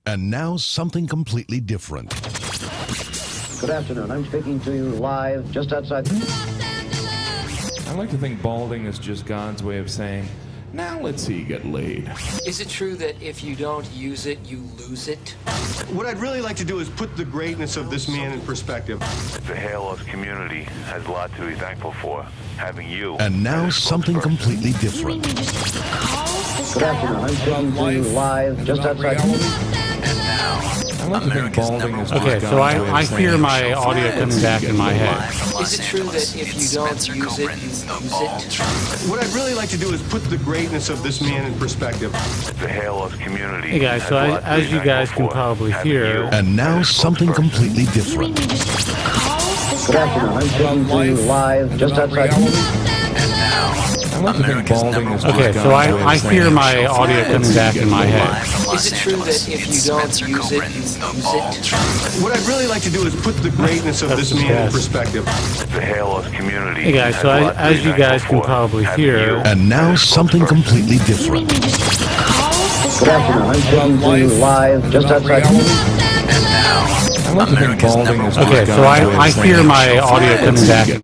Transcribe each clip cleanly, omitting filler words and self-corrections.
And now something completely different. Good afternoon. I'm speaking to you live just outside. I like to think balding is just God's way of saying, now let's see you get laid. Is it true that if you don't use it, you lose it? What I'd really like to do is put the greatness of this man in perspective. The hair loss community has a lot to be thankful for. Having you. And now something completely different. Good afternoon. I'm speaking to you live just outside. I like to think balding is just Okay, so I hear my audio coming back in my head. Is it true that if you don't use it, you lose it? What I'd really like to do is put the greatness of this man in perspective. The hair loss community. Hey guys, so as you guys can probably hear, And now something completely different. Good afternoon. I'm speaking to you live just outside. I like to think balding is just okay, so God's way of I saying, hear my audio coming back in my head. Is it true that if you don't use it, you lose it? What I'd really like to do is put the greatness of this man in perspective. The hair loss community. Hey guys, so as you guys can probably hear, And now something completely different. Good afternoon. I'm speaking to you live just outside. I like to think balding is just okay, so God's way of I saying, hear my audio coming back.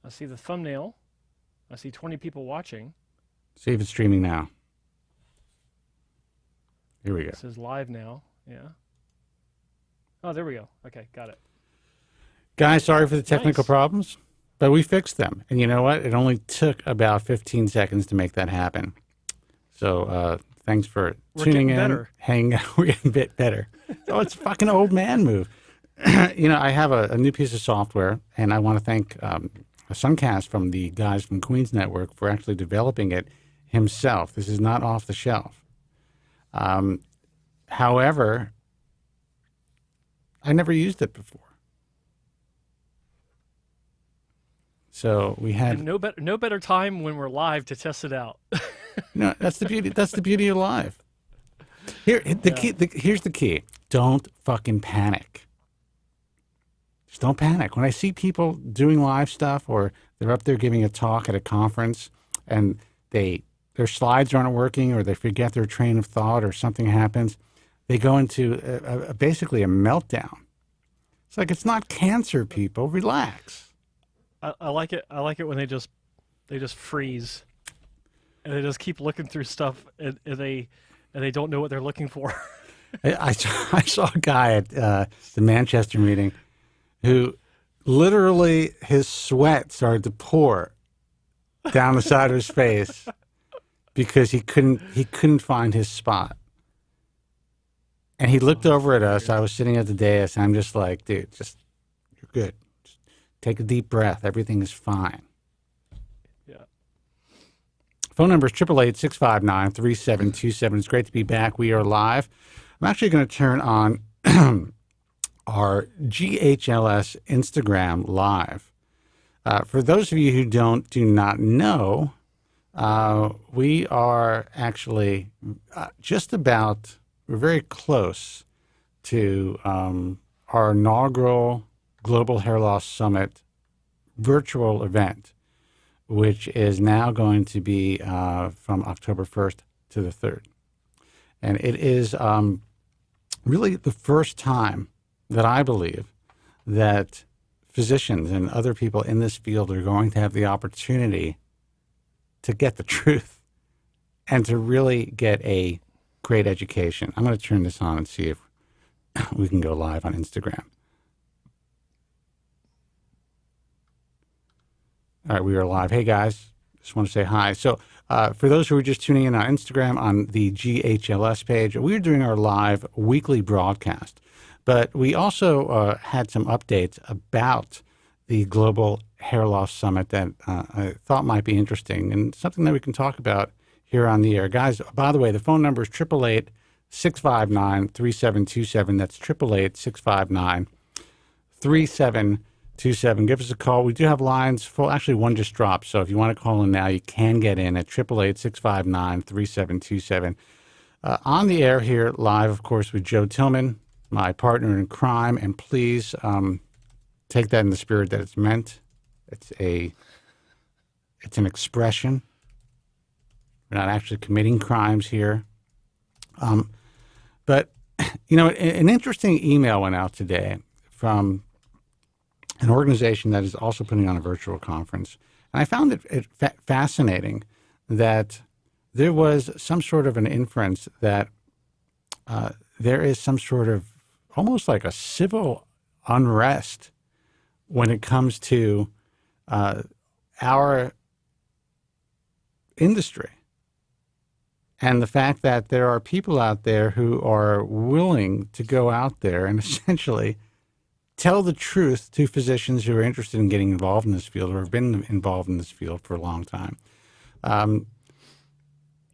I see the thumbnail. I see 20 people watching. See if it's streaming now. Here we go. It says live now. Yeah. Oh, there we go. Okay, got it. Guys, sorry for the technical Nice. problems, but we fixed them. And you know what? It only took about 15 seconds to make that happen. So thanks for We're tuning getting in. better. Hang out. We're getting a bit better. Oh, it's a fucking old man move. You know, I have a new piece of software, and I want to thank Suncast from the guys from Queens Network for actually developing it himself. This is not off the shelf. However, I never used it before. So we had And no better time when we're live to test it out. no. That's the beauty. That's the beauty of live. Here, here's the key. Don't fucking panic. Just don't panic. When I see people doing live stuff, or they're up there giving a talk at a conference, and their slides aren't working, or they forget their train of thought, or something happens, they go into basically a meltdown. It's like, it's not cancer, people. Relax. I like it. I like it when they just freeze, and they just keep looking through stuff, and they don't know what they're looking for. I saw a guy at the Manchester meeting who literally his sweat started to pour down the side of his face because he couldn't find his spot. And he looked over at us. I was sitting at the dais, and I'm just like, dude, you're good. Just take a deep breath. Everything is fine. Yeah. Phone number is 888-659-3727. It's great to be back. We are live. I'm actually going to turn on our GHLS Instagram Live. For those of you who do not know, we are actually we're very close to our inaugural Global Hair Loss Summit virtual event, which is now going to be from October 1st to the 3rd. And it is really the first time that I believe that physicians and other people in this field are going to have the opportunity to get the truth and to really get a great education. I'm going to turn this on and see if we can go live on Instagram. All right, we are live. Hey, guys, just want to say hi. So for those who are just tuning in on Instagram, on the GHLS page, we're doing our live weekly broadcast. But we also had some updates about the Global Hair Loss Summit that I thought might be interesting and something that we can talk about here on the air. Guys, by the way, the phone number is 888-659-3727. That's 888-659-3727. Give us a call. We do have lines full. Actually, one just dropped. So if you want to call in now, you can get in at 888-659-3727. On the air here live, of course, with Joe Tillman my partner in crime, and please take that in the spirit that it's meant. It's an expression. We're not actually committing crimes here. But, you know, an interesting email went out today from an organization that is also putting on a virtual conference. And I found it fascinating that there was some sort of an inference that there is some sort of almost like a civil unrest when it comes to our industry. And the fact that there are people out there who are willing to go out there and essentially tell the truth to physicians who are interested in getting involved in this field or have been involved in this field for a long time,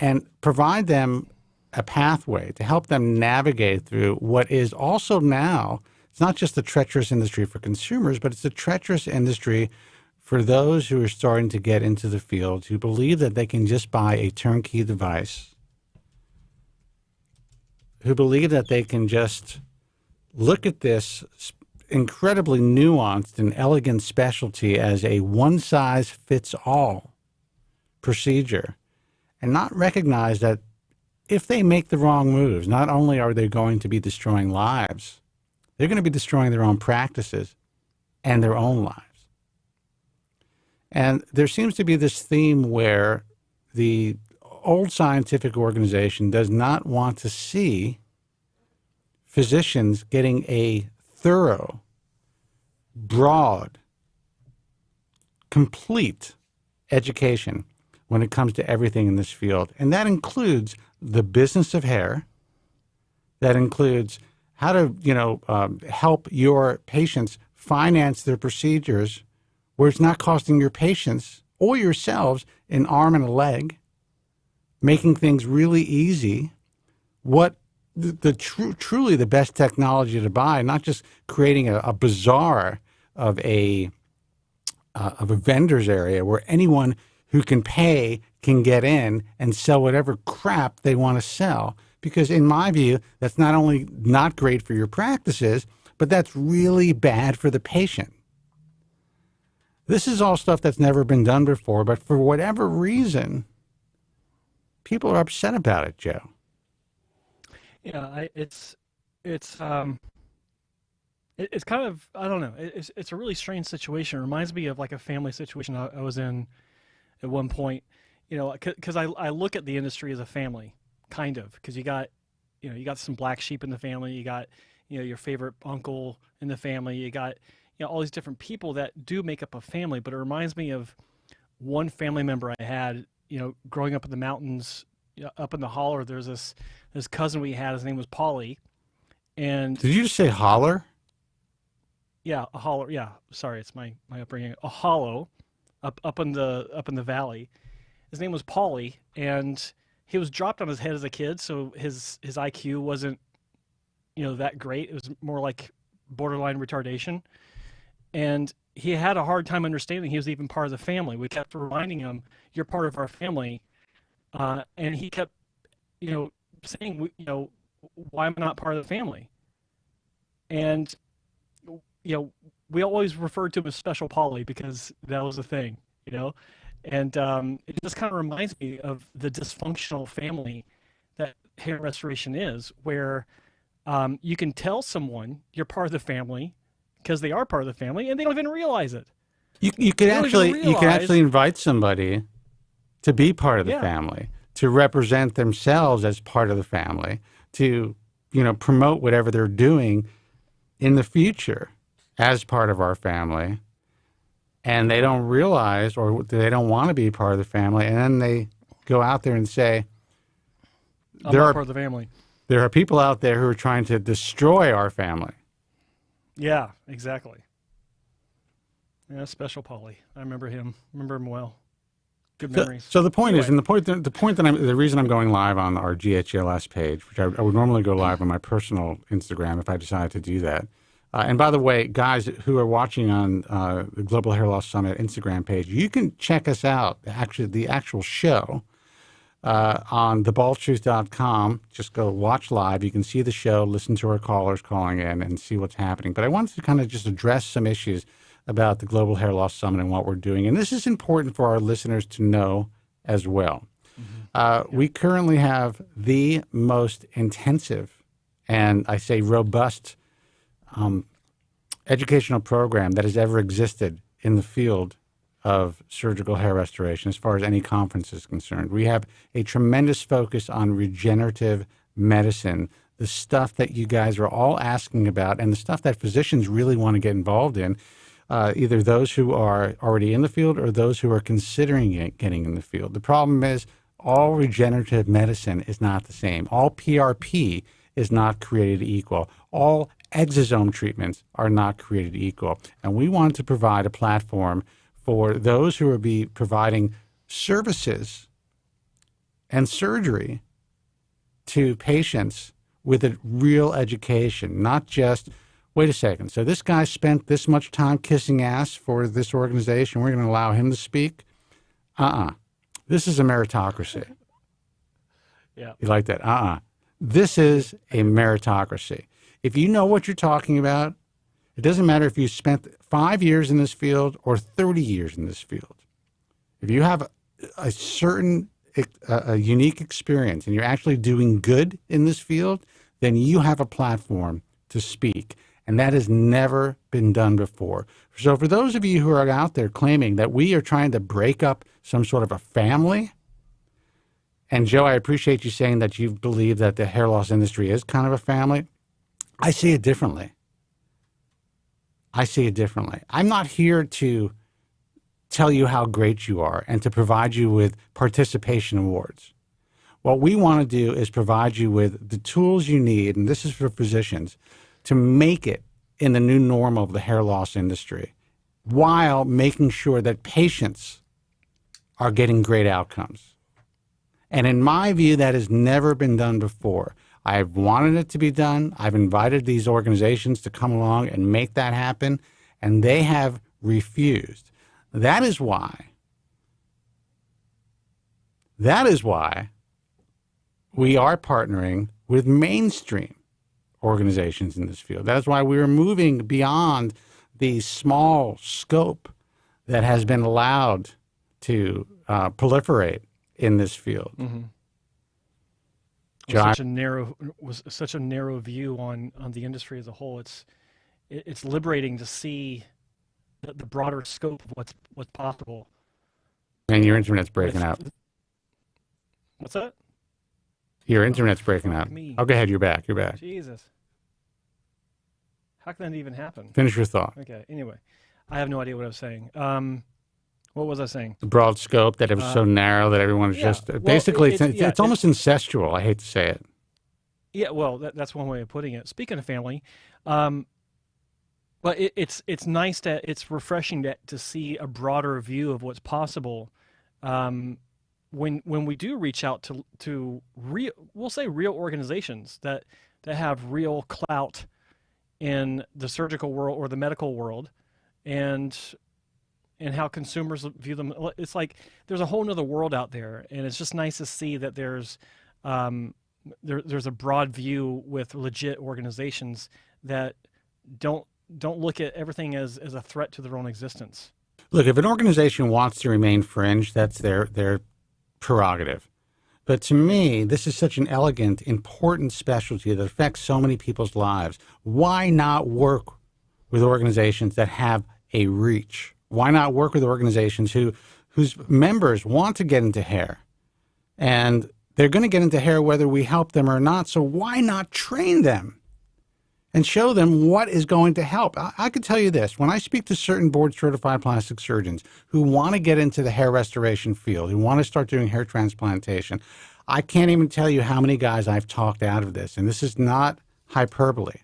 and provide them a pathway to help them navigate through what is also now, it's not just a treacherous industry for consumers, but it's a treacherous industry for those who are starting to get into the field, who believe that they can just buy a turnkey device, who believe that they can just look at this incredibly nuanced and elegant specialty as a one-size-fits-all procedure, and not recognize that if they make the wrong moves, not only are they going to be destroying lives, they're going to be destroying their own practices and their own lives. And there seems to be this theme where the old scientific organization does not want to see physicians getting a thorough, broad, complete education when it comes to everything in this field. And that includes the business of hair. That includes how to, help your patients finance their procedures where it's not costing your patients or yourselves an arm and a leg, making things really easy. What truly the best technology to buy, not just creating a bazaar of a vendor's area where anyone who can pay can get in and sell whatever crap they want to sell. Because in my view, that's not only not great for your practices, but that's really bad for the patient. This is all stuff that's never been done before, but for whatever reason, people are upset about it, Joe. Yeah, it's kind of, I don't know. It's a really strange situation. It reminds me of like a family situation I was in at one point. You know, because I look at the industry as a family, kind of, because you got some black sheep in the family. You got, your favorite uncle in the family. You got, all these different people that do make up a family. But it reminds me of one family member I had, growing up in the mountains, up in the holler. There's this cousin we had. His name was Paulie. And did you just say holler? Yeah, a holler. Yeah, sorry, it's my upbringing. A hollow, up in the valley. His name was Paulie, and he was dropped on his head as a kid, so his IQ wasn't, that great. It was more like borderline retardation, and he had a hard time understanding he was even part of the family. We kept reminding him, "You're part of our family," and he kept, saying, "Why am I not part of the family?" And we always referred to him as Special Paulie because that was the thing, And it just kind of reminds me of the dysfunctional family that hair restoration is, where you can tell someone you're part of the family because they are part of the family, and they don't even realize it. You could actually invite somebody to be part of the family, to represent themselves as part of the family, to promote whatever they're doing in the future as part of our family. And they don't realize, or they don't want to be part of the family, and then they go out there and say, I'm not part of the family. There are people out there who are trying to destroy our family. Yeah, exactly. Yeah, Special Paulie. I remember him. Remember him well. Good memories. So the point is, and the reason I'm going live on our GHLS page, which I would normally go live on my personal Instagram if I decided to do that. And by the way, guys who are watching on the Global Hair Loss Summit Instagram page, you can check us out, actually the actual show, on thebaldtruth.com. Just go watch live. You can see the show, listen to our callers calling in, and see what's happening. But I wanted to kind of just address some issues about the Global Hair Loss Summit and what we're doing. And this is important for our listeners to know as well. We currently have the most intensive and I say robust educational program that has ever existed in the field of surgical hair restoration as far as any conference is concerned. We have a tremendous focus on regenerative medicine, the stuff that you guys are all asking about and the stuff that physicians really want to get involved in, either those who are already in the field or those who are considering getting in the field. The problem is all regenerative medicine is not the same. All PRP is not created equal. All exosome treatments are not created equal. And we want to provide a platform for those who will be providing services and surgery to patients with a real education, not just, wait a second, so this guy spent this much time kissing ass for this organization, we're going to allow him to speak? This is a meritocracy. Yeah. You like that? This is a meritocracy. If you know what you're talking about, it doesn't matter if you spent 5 years in this field or 30 years in this field. If you have a certain, a unique experience and you're actually doing good in this field, then you have a platform to speak. And that has never been done before. So for those of you who are out there claiming that we are trying to break up some sort of a family, and Joe, I appreciate you saying that you believe that the hair loss industry is kind of a family. I see it differently. I see it differently. I'm not here to tell you how great you are and to provide you with participation awards. What we want to do is provide you with the tools you need, and this is for physicians, to make it in the new normal of the hair loss industry while making sure that patients are getting great outcomes. And in my view, that has never been done before. I've wanted it to be done. I've invited these organizations to come along and make that happen, and they have refused. That is why we are partnering with mainstream organizations in this field. That's why we are moving beyond the small scope that has been allowed to proliferate in this field. Mm-hmm. Was such a narrow view on the industry as a whole. It's liberating to see the broader scope of what's possible. And your internet's breaking out. What's that? Your internet's breaking out. Oh, go ahead. You're back. You're back. Jesus. How can that even happen? Finish your thought. Okay. Anyway, I have no idea what I was saying. What was I saying? The broad scope, that it was so narrow that everyone's just basically it's almost incestual. I hate to say it. Yeah, well, that's one way of putting it. Speaking of family, but it's nice it's refreshing to see a broader view of what's possible. When we do reach out to real, we'll say real organizations that have real clout in the surgical world or the medical world, and how consumers view them. It's like there's a whole nother world out there, and it's just nice to see that there's a broad view with legit organizations that don't look at everything as a threat to their own existence. Look, if an organization wants to remain fringe, that's their prerogative. But to me, this is such an elegant, important specialty that affects so many people's lives. Why not work with organizations that have a reach? Why not work with organizations whose members want to get into hair? And they're going to get into hair whether we help them or not, so why not train them and show them what is going to help? I could tell you this. When I speak to certain board-certified plastic surgeons who want to get into the hair restoration field, who want to start doing hair transplantation, I can't even tell you how many guys I've talked out of this, and this is not hyperbole.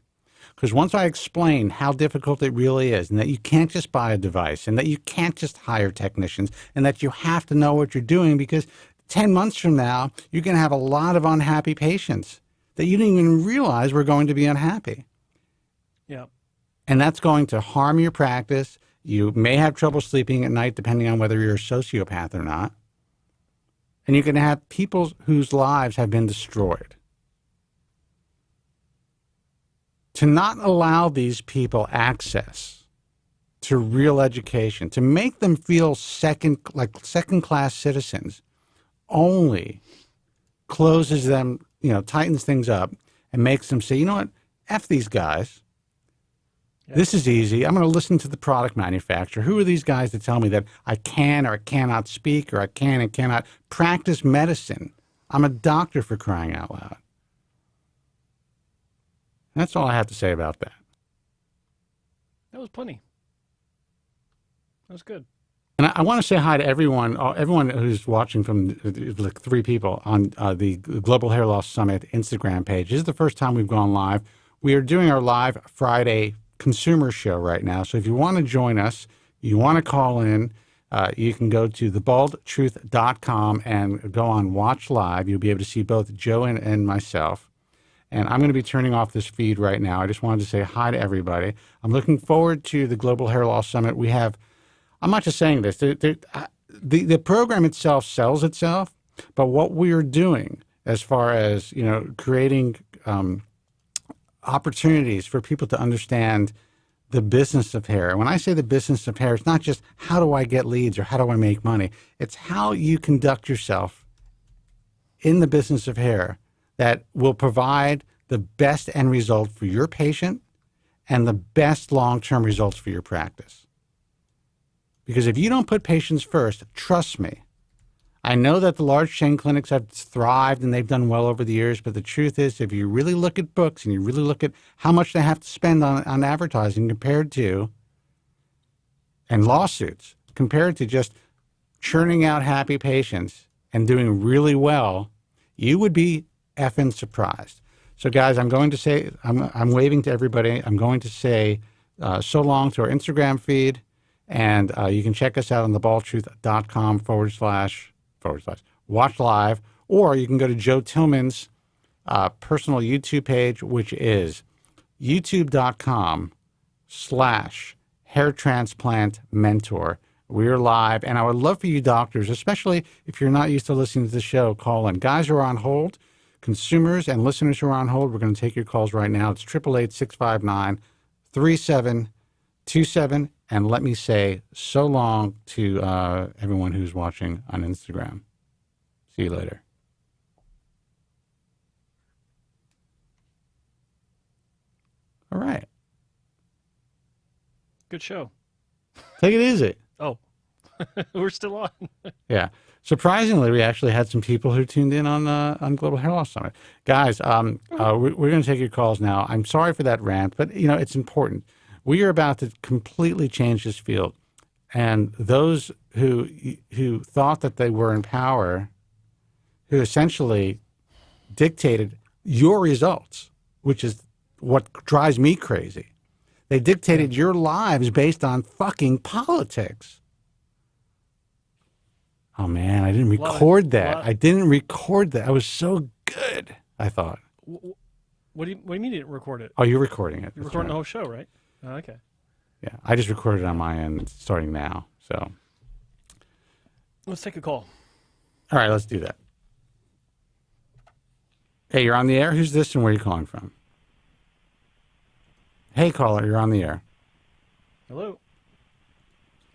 Because once I explain how difficult it really is, and that you can't just buy a device, and that you can't just hire technicians, and that you have to know what you're doing, because 10 months from now, you're going to have a lot of unhappy patients that you didn't even realize were going to be unhappy. Yeah. And that's going to harm your practice. You may have trouble sleeping at night, depending on whether you're a sociopath or not. and you're going to have people whose lives have been destroyed. To not allow these people access to real education, to make them feel second-class citizens, only closes them, tightens things up and makes them say, you know what, F these guys. This is easy. I'm going to listen to the product manufacturer. Who are these guys that tell me that I can or I cannot speak or I can and cannot practice medicine? I'm a doctor, for crying out loud. That's all I have to say about that. That was plenty. That was good. And I want to say hi to everyone who's watching from like 3 people on the Global Hair Loss Summit Instagram page. This is the first time we've gone live. We are doing our live Friday consumer show right now. So if you want to join us, you want to call in, you can go to thebaldtruth.com and go on Watch Live. You'll be able to see both Joe and myself. And I'm going to be turning off this feed right now. I just wanted to say hi to everybody. I'm looking forward to the Global Hair Loss Summit. I'm not just saying this. The program itself sells itself, but what we are doing as far as, creating opportunities for people to understand the business of hair. And when I say the business of hair, it's not just how do I get leads or how do I make money. It's how you conduct yourself in the business of hair that will provide the best end result for your patient and the best long-term results for your practice. Because if you don't put patients first, trust me, I know that the large chain clinics have thrived and they've done well over the years, but the truth is, if you really look at books and you really look at how much they have to spend on advertising compared to, and lawsuits, compared to just churning out happy patients and doing really well, you would be effing surprised. So guys, I'm going to say, I'm waving to everybody. I'm going to say so long to our Instagram feed, and you can check us out on thebaldtruth.com / watch live, or you can go to Joe Tillman's personal YouTube page, which is youtube.com / hair transplant mentor. We're live, and I would love for you doctors, especially if you're not used to listening to the show, call in. Guys who are on hold, consumers and listeners who are on hold, we're going to take your calls right now. It's 888-659-3727. And let me say so long to everyone who's watching on Instagram. See you later. All right. Good show. Take it easy. Oh, we're still on. Yeah. Surprisingly, we actually had some people who tuned in on Global Hair Loss Summit. Guys, we're going to take your calls now. I'm sorry for that rant, but, it's important. We are about to completely change this field. And those who thought that they were in power, who essentially dictated your results, which is what drives me crazy. They dictated your lives based on fucking politics. Oh, man, I didn't record that. I didn't record that. I was so good, I thought. What do you mean you didn't record it? Oh, you're recording it. You're recording the whole show, right? Oh, okay. Yeah, I just recorded it on my end starting now. So Let's take a call. All right, let's do that. Hey, you're on the air? Who's this and where are you calling from? Hey, caller, you're on the air. Hello.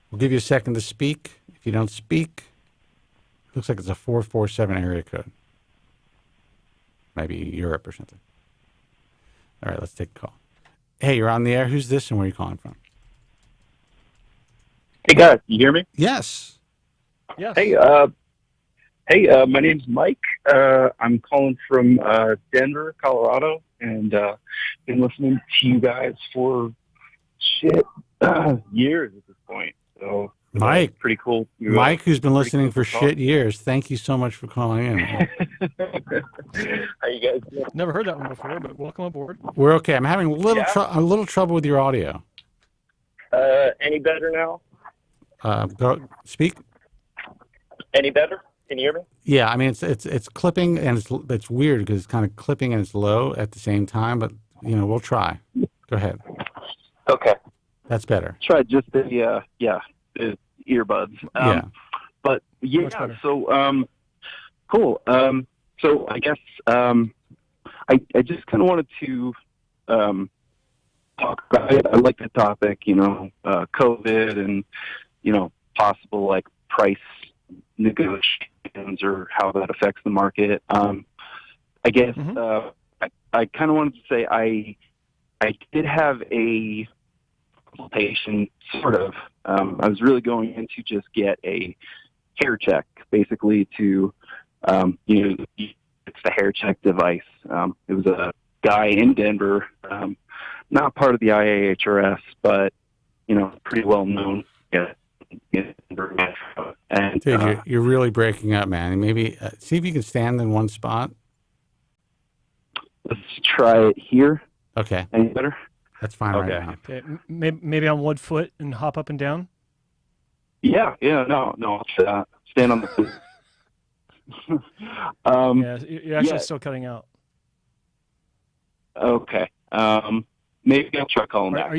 We'll give you a second to speak. If you don't speak, looks like it's a 447 area code. Maybe Europe or something. All right, let's take a call. Hey, you're on the air. Who's this and where are you calling from? Hey, guys, you hear me? Yes. Yes. Hey, my name's Mike. I'm calling from Denver, Colorado, and been listening to you guys for years at this point. So, Mike, pretty cool. Mike, who's been listening for years. Thank you so much for calling in. How you guys doing? Never heard that one before, but welcome aboard. We're okay. I'm having a little trouble with your audio. Any better now? Go speak. Any better? Can you hear me? Yeah, I mean it's clipping and it's weird because it's kind of clipping and it's low at the same time. But we'll try. Go ahead. Okay. That's better. Try just the earbuds. Yeah. But yeah, so Cool. So I guess I just kind of wanted to talk about it. I like the topic, COVID and, possible like price negotiations or how that affects the market. I guess I kind of wanted to say I did have a consultation, sort of. I was really going in to just get a hair check, basically to, it's the hair check device. It was a guy in Denver, not part of the IAHRS, but, pretty well known in Denver. And, Dude, you're really breaking up, man. Maybe see if you can stand in one spot. Let's try it here. Okay. Any better? That's fine right now. Okay, maybe on one foot and hop up and down. Yeah, no, I'll stand on the foot. Yeah, you're actually still cutting out. Okay. Maybe I'll try calling back.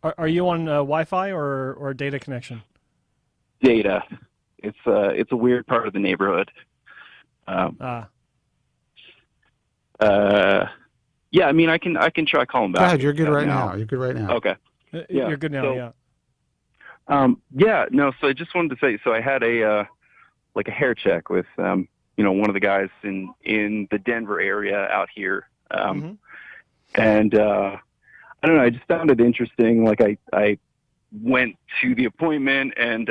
Are you on Wi-Fi or data connection? Data. It's a weird part of the neighborhood. Yeah, I mean, I can try calling back. God, you're good right now. You're good right now. Okay. Yeah. You're good now. So, yeah. No. So I just wanted to say, so I had a hair check with one of the guys in the Denver area out here, and I don't know. I just found it interesting. Like I went to the appointment, and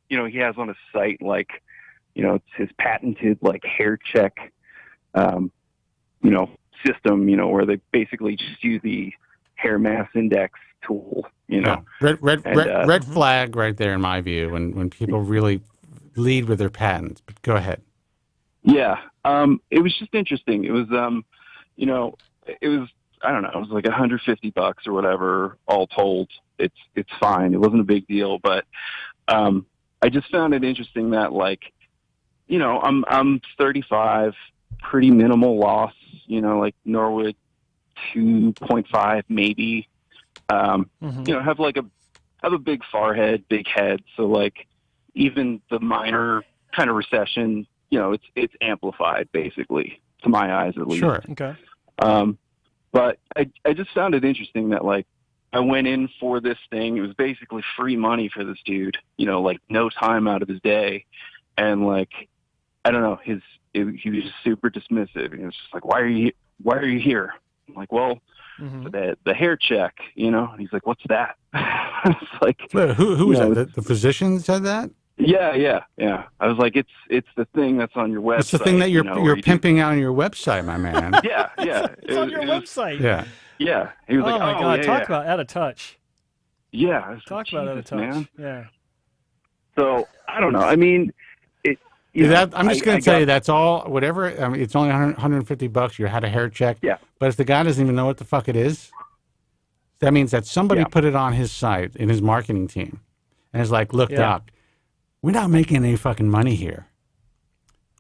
he has on his site it's his patented hair check, system, where they basically just use the hair mass index tool, Red flag right there in my view when people really lead with their patents. But go ahead. Yeah. It was just interesting. It was, it was, I don't know, it was like $150 or whatever, all told. It's fine. It wasn't a big deal, but, I just found it interesting that I'm 35, pretty minimal loss, Norwood 2.5 maybe. Have a big forehead, big head. So even the minor kind of recession, it's amplified basically, to my eyes at least. Sure. Okay. But I just found it interesting that I went in for this thing. It was basically free money for this dude, no time out of his day. And I don't know, he was just super dismissive. He was just like, why are you here? I'm like, well, the hair check, and he's like, what's that? It's like, wait, who was that? The physician said that? Yeah. I was like, it's the thing that's on your website. It's the thing that you're pimping out on your website, my man. Yeah. It's on your website. Yeah. Yeah. He was oh like, my God, talk about out of touch. Yeah. Talk about out of touch, man. Yeah. So I don't know. I mean, I'm just going to tell you that's all. Whatever. I mean, it's only $150. You had a hair check. Yeah. But if the guy doesn't even know what the fuck it is, that means that somebody put it on his site in his marketing team, and is like, "Look, Doc, we're not making any fucking money here.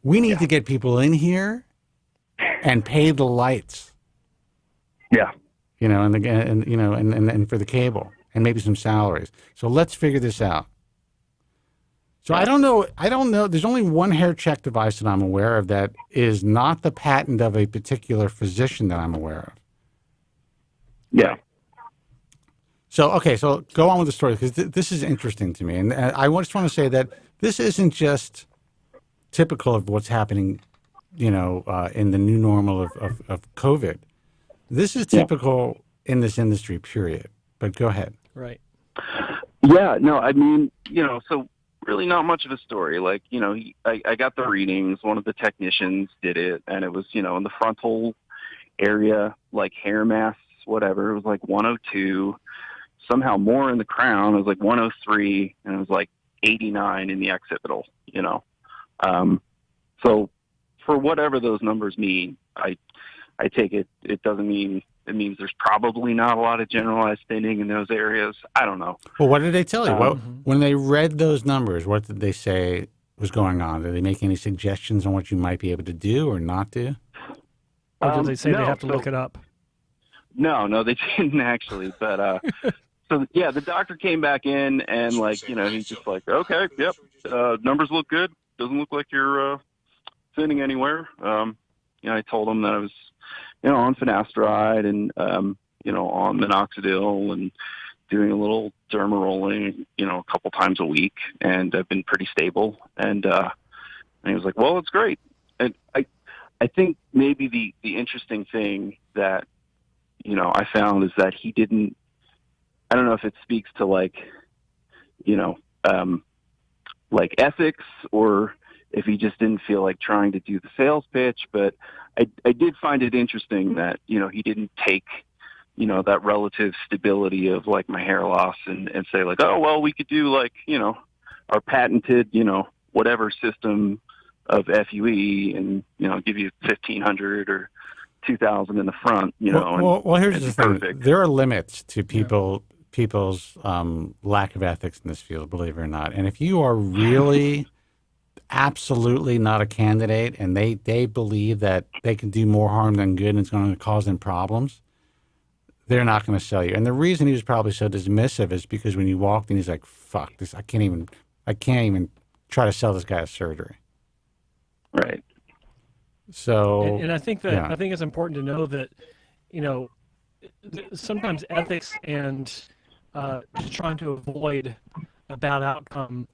We need to get people in here and pay the lights." Yeah. And for the cable and maybe some salaries. So let's figure this out. So I don't know. There's only one hair check device that I'm aware of that is not the patent of a particular physician that I'm aware of. Yeah. So go on with the story, because this is interesting to me. And I just want to say that this isn't just typical of what's happening, in the new normal of COVID. This is typical in this industry, period. But go ahead. Right. Yeah, no, I mean, so really not much of a story. I got the readings. One of the technicians did it, and it was, in the frontal area, hair mass, whatever. It was 102. Somehow more in the crown. It was 103, and it was 89 in the occipital, So for whatever those numbers mean, I take it doesn't mean, it means there's probably not a lot of generalized thinning in those areas. I don't know. Well, what did they tell you? When they read those numbers, what did they say was going on? Did they make any suggestions on what you might be able to do or not do? Or did they say they have to look it up? No, they didn't actually. But the doctor came back in and he's just like, okay, yep, numbers look good. Doesn't look like you're sending anywhere. I told him that I was, on finasteride and, on minoxidil and doing a little derma rolling, a couple times a week, and I've been pretty stable. And he was like, well, it's great. And I think maybe the interesting thing that, I found is that he didn't, I don't know if it speaks to like ethics, or if he just didn't feel like trying to do the sales pitch. But I did find it interesting that, he didn't take, that relative stability of like my hair loss and say like, oh, well, we could do like, our patented, whatever system of FUE and, give you 1,500 or 2,000 in the front, Well, here's the thing. perfect. There are limits to people's lack of ethics in this field, believe it or not. And if you are really absolutely not a candidate and they believe that they can do more harm than good and it's going to cause them problems, they're not going to sell you. And the reason he was probably so dismissive is because when you walked in, he's like, fuck this. I can't even try to sell this guy a surgery. Right. So, and I think that I think it's important to know that, sometimes ethics and just trying to avoid a bad outcome,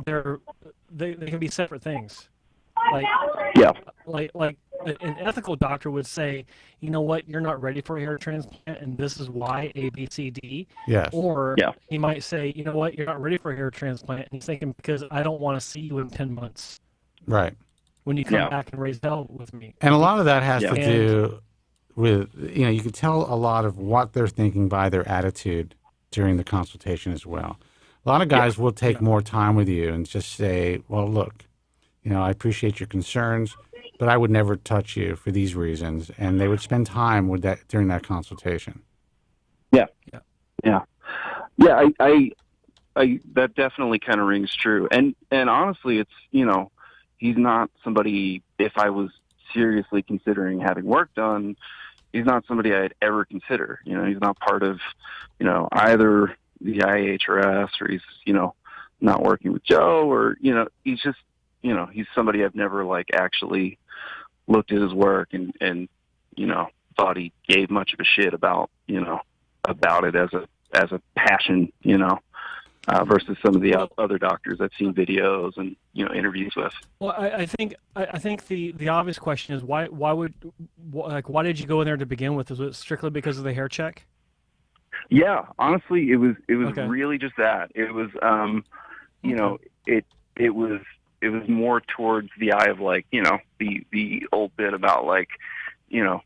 they can be separate things. Like an ethical doctor would say, you know what, you're not ready for a hair transplant, and this is why A, B, C, D. Yes. Or he might say, you know what, you're not ready for a hair transplant, and he's thinking because I don't want to see you in 10 months. Right. When you come back and raise hell with me. And a lot of that has to do with, you can tell a lot of what they're thinking by their attitude during the consultation as well. A lot of guys will take more time with you and just say, well, look, I appreciate your concerns, but I would never touch you for these reasons. And they would spend time with that during that consultation. Yeah. I that definitely kind of rings true. And honestly, it's, he's not somebody, if I was seriously considering having work done, he's not somebody I'd ever consider. He's not part of, either the IHRS, or he's, not working with Joe, or, he's just, he's somebody I've never like actually looked at his work and thought he gave much of a shit about, about it as a passion, versus some of the other doctors I've seen videos and interviews with. Well, I think the obvious question is why did you go in there to begin with? Was it strictly because of the hair check? Yeah, honestly, it was really just that. It was it was more towards the eye of like the old bit about like you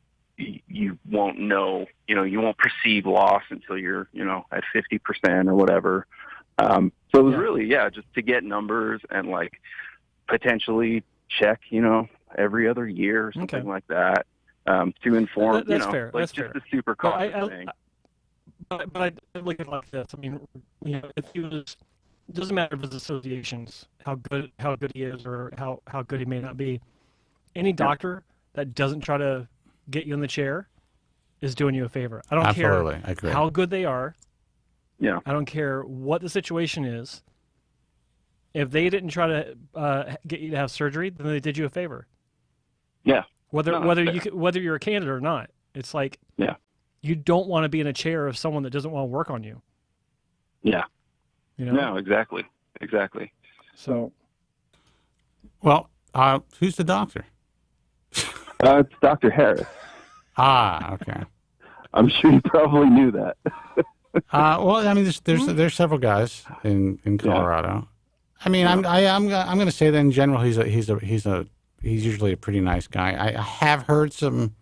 won't know, you won't perceive loss until you're at 50% or whatever. So it was really, just to get numbers and like potentially check, every other year or something like that, to inform, that's fair. like That's just fair. a super cautious thing. But I look at it like this. I mean, if he was, it doesn't matter if it's associations, how good he is or how good he may not be. Any doctor that doesn't try to get you in the chair is doing you a favor. I don't Absolutely. I care agree. how good they are. Yeah. I don't care what the situation is. If they didn't try to get you to have surgery, then they did you a favor. Yeah. Whether you're a candidate or not, it's like you don't want to be in a chair of someone that doesn't want to work on you. Yeah. No, exactly. So. Well, who's the doctor? It's Dr. Harris. Okay. I'm sure you probably knew that. Well, I mean, there's several guys in Colorado. I mean, I'm going to say that in general, he's usually a pretty nice guy. I have heard some,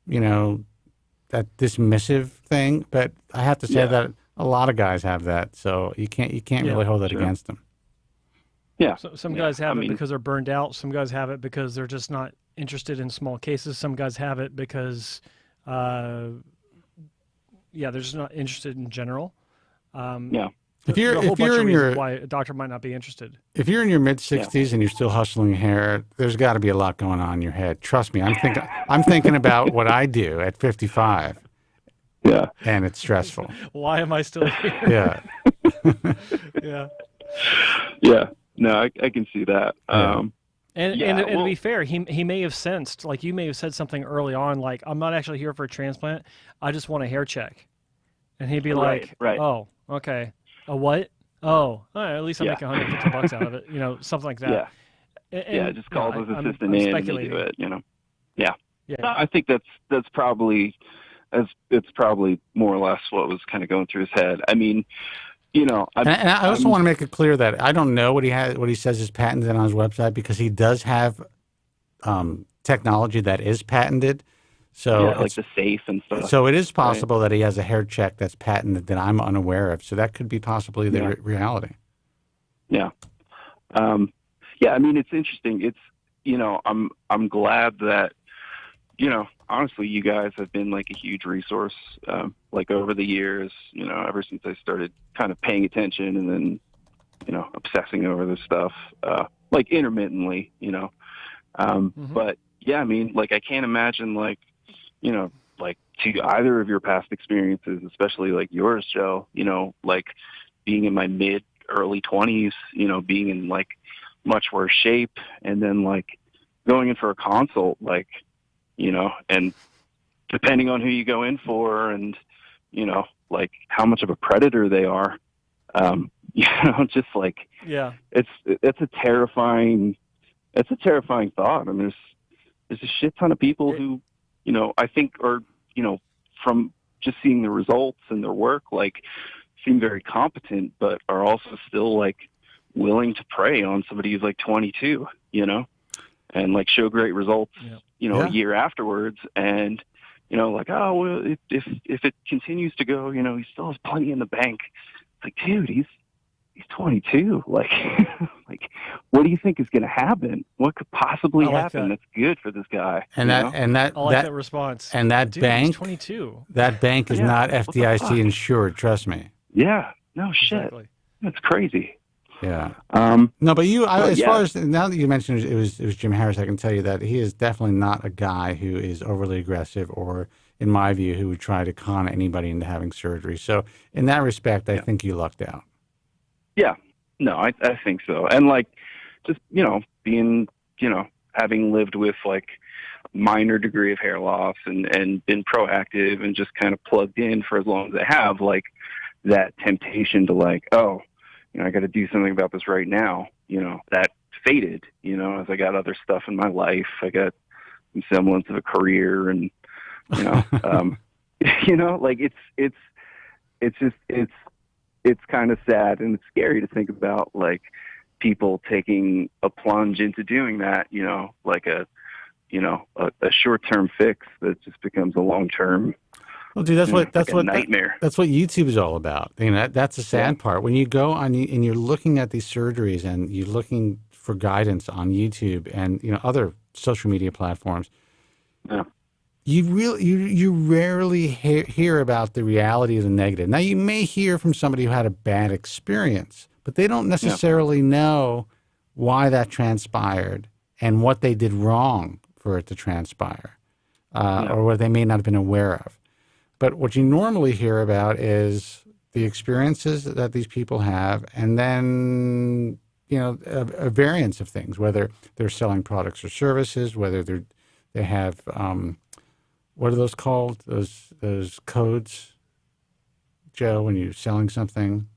that dismissive thing, but I have to say that a lot of guys have that, so you can't really hold it against them. Yeah. So some guys have it because they're burned out. Some guys have it because they're just not interested in small cases. Some guys have it because, they're just not interested in general. If you're in your why a doctor might not be interested. If you're in your mid-60s and you're still hustling hair, there's got to be a lot going on in your head. Trust me, I'm thinking about what I do at 55. Yeah. And it's stressful. Why am I still here? Yeah. Yeah. Yeah. No, I can see that. And Yeah, and to well- be fair, he may have sensed, like you may have said something early on, like I'm not actually here for a transplant. I just want a hair check, and he'd be Right, like, right. oh, okay, a what? Oh, all right, at least I'm Yeah. making $150 out of it, something like that. Yeah. And, Just calls his I'm assistant in and they speculating. do it. Yeah. Yeah. No, I think that's probably it's probably more or less what was kind of going through his head. I mean, And I also want to make it clear that I don't know what he says is patented on his website, because he does have technology that is patented. So like the safe and stuff. So it is possible that he has a hair check that's patented that I'm unaware of. So that could be possibly the reality. Yeah. Yeah. I mean, it's interesting. It's, I'm glad that, honestly, you guys have been like a huge resource, like over the years, ever since I started kind of paying attention and then, obsessing over this stuff, like intermittently, but yeah, I mean, like, I can't imagine like, like to either of your past experiences, especially like yours, Joe, like being in my early 20s, being in like much worse shape, and then like going in for a consult, like, and depending on who you go in for and, like how much of a predator they are, just like, it's a terrifying thought. I mean, there's a shit ton of people who, I think are, from just seeing the results and their work, like seem very competent, but are also still like willing to prey on somebody who's like 22, and like show great results, a year afterwards. And, like, oh, well, if it continues to go, he still has plenty in the bank. It's like, dude, he's 22. Like, like, what do you think is going to happen? What could possibly happen that's good for this guy? And that I like that response. And that Dude, bank, he's 22. That bank is not FDIC insured. Trust me. Yeah. No shit. Exactly. That's crazy. Yeah. No, but far as now that you mentioned it was Jim Harris, I can tell you that he is definitely not a guy who is overly aggressive or, in my view, who would try to con anybody into having surgery. So in that respect, I think you lucked out. Yeah. No, I think so. And like, just, being, having lived with like minor degree of hair loss and been proactive and just kind of plugged in for as long as I have, like that temptation to like, oh, I got to do something about this right now. That faded, as I got other stuff in my life. I got some semblance of a career and, like it's kind of sad and it's scary to think about like people taking a plunge into doing that, like a short-term fix that just becomes a long-term. Well, dude, that's what nightmare. That's what YouTube is all about. That's the sad part. When you go on and you're looking at these surgeries and you're looking for guidance on YouTube and other social media platforms, you rarely hear about the reality of the negative. Now, you may hear from somebody who had a bad experience, but they don't necessarily know why that transpired and what they did wrong for it to transpire, or what they may not have been aware of. But what you normally hear about is the experiences that these people have, and then a variance of things, whether they're selling products or services, whether they have what are those called? Those codes, Joe, when you're selling something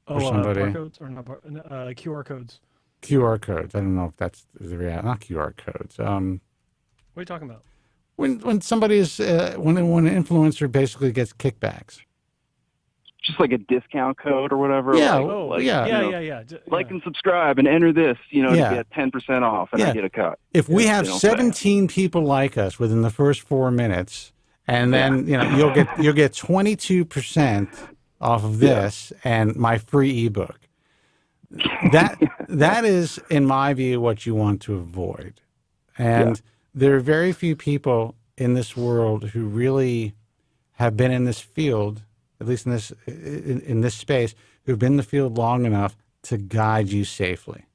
for somebody. Barcodes or not? QR codes. QR codes. I don't know if that's the reality. Not QR codes. What are you talking about? When somebody is when an influencer basically gets kickbacks, just like a discount code or whatever. Yeah, like, yeah. Like and subscribe and enter this, to get 10% off and I get a cut. If we have 17 people like us within the first 4 minutes, and then you'll get 22% off of this and my free ebook. That is, in my view, what you want to avoid. And there are very few people in this world who really have been in this field, at least in this space, who've been in the field long enough to guide you safely.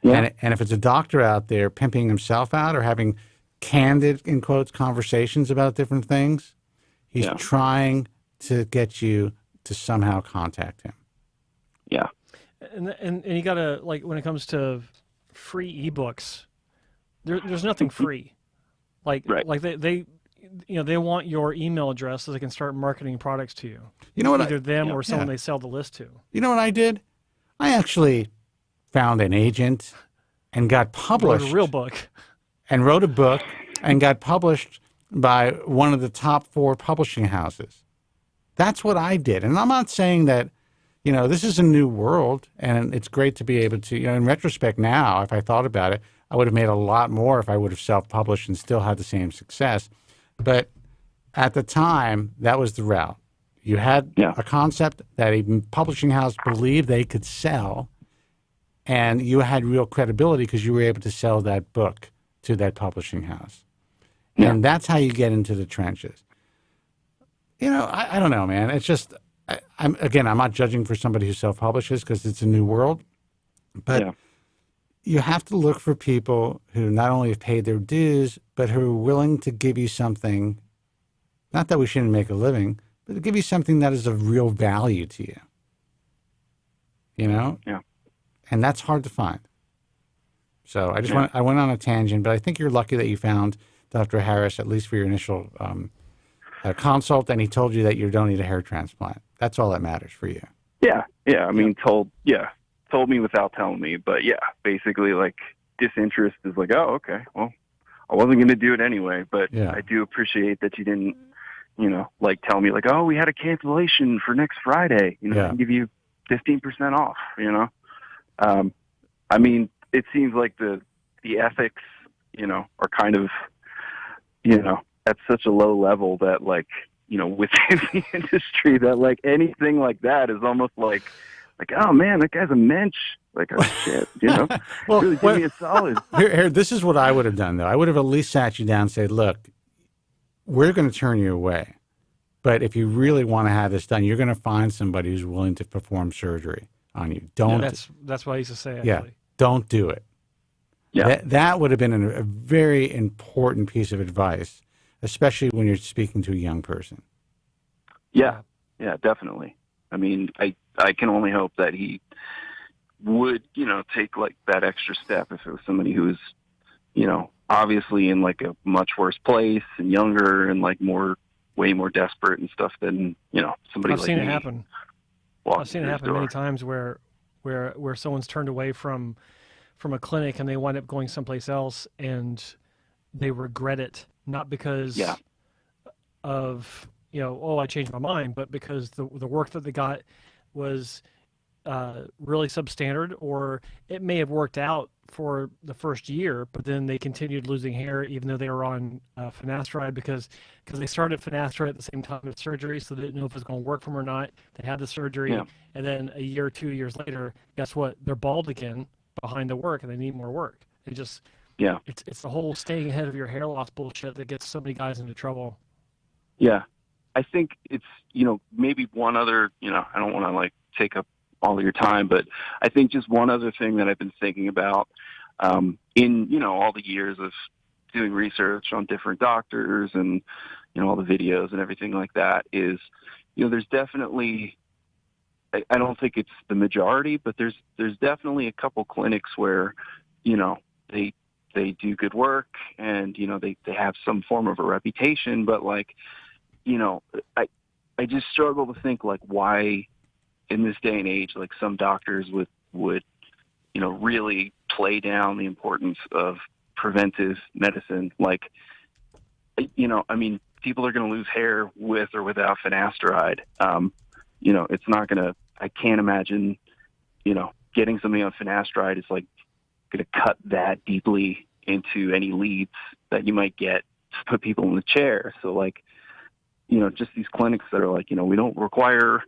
Yeah. And if it's a doctor out there pimping himself out or having candid, in quotes, conversations about different things, he's trying to get you to somehow contact him. Yeah. And you gotta, like, when it comes to free ebooks. There's nothing free. Like they they want your email address so they can start marketing products to you. You know what? Either them or someone they sell the list to. You know what I did? I actually found an agent and got published. Wrote a real book. And wrote a book and got published by one of the top 4 publishing houses. That's what I did. And I'm not saying that, this is a new world and it's great to be able to, in retrospect now, if I thought about it, I would have made a lot more if I would have self-published and still had the same success. But at the time, that was the route. You had a concept that a publishing house believed they could sell, and you had real credibility because you were able to sell that book to that publishing house. Yeah. And that's how you get into the trenches. I don't know, man. It's just, I'm not judging for somebody who self-publishes because it's a new world, but you have to look for people who not only have paid their dues, but who are willing to give you something, not that we shouldn't make a living, but to give you something that is of real value to you. Yeah. And that's hard to find. So I went on a tangent, but I think you're lucky that you found Dr. Harris, at least for your initial consult, and he told you that you don't need a hair transplant. That's all that matters for you. Yeah. I mean, told me without telling me, but basically like disinterest is like, oh, okay, well, I wasn't going to do it anyway, but I do appreciate that you didn't, like tell me like, oh, we had a cancellation for next Friday, I can give you 15% off, I mean, it seems like the ethics, are kind of, at such a low level that like, within the industry that like anything like that is almost like, oh man, that guy's a mensch. Like, oh shit, well, really give me a solid. Here, this is what I would have done though. I would have at least sat you down and said, look, we're going to turn you away. But if you really want to have this done, you're going to find somebody who's willing to perform surgery on you. Don't. Yeah, that's what I used to say, actually. Yeah, don't do it. Yeah. That would have been a very important piece of advice, especially when you're speaking to a young person. Yeah, definitely. I mean, I can only hope that he would, take like that extra step if it was somebody who was, obviously in like a much worse place and younger and like way more desperate and stuff than, somebody like me. I've seen it happen. I've seen it happen many times where someone's turned away from a clinic and they wind up going someplace else and they regret it, not because of, I changed my mind, but because the work that they got was really substandard, or it may have worked out for the first year, but then they continued losing hair even though they were on finasteride because they started finasteride at the same time as surgery, so they didn't know if it was going to work for them or not. They had the surgery, and then a year, 2 years later, guess what? They're bald again behind the work, and they need more work. They just it's the whole staying ahead of your hair loss bullshit that gets so many guys into trouble. Yeah. I think it's, maybe one other, I don't want to like take up all of your time, but I think just one other thing that I've been thinking about in, all the years of doing research on different doctors and, all the videos and everything like that is, there's definitely, I don't think it's the majority, but there's definitely a couple clinics where, they do good work and, they have some form of a reputation, but like, I just struggle to think like why in this day and age, like some doctors would, really play down the importance of preventive medicine. Like, I mean, people are going to lose hair with or without finasteride. It's not going to, I can't imagine, getting something on finasteride is like going to cut that deeply into any leads that you might get to put people in the chair. So like, just these clinics that are like, we don't require,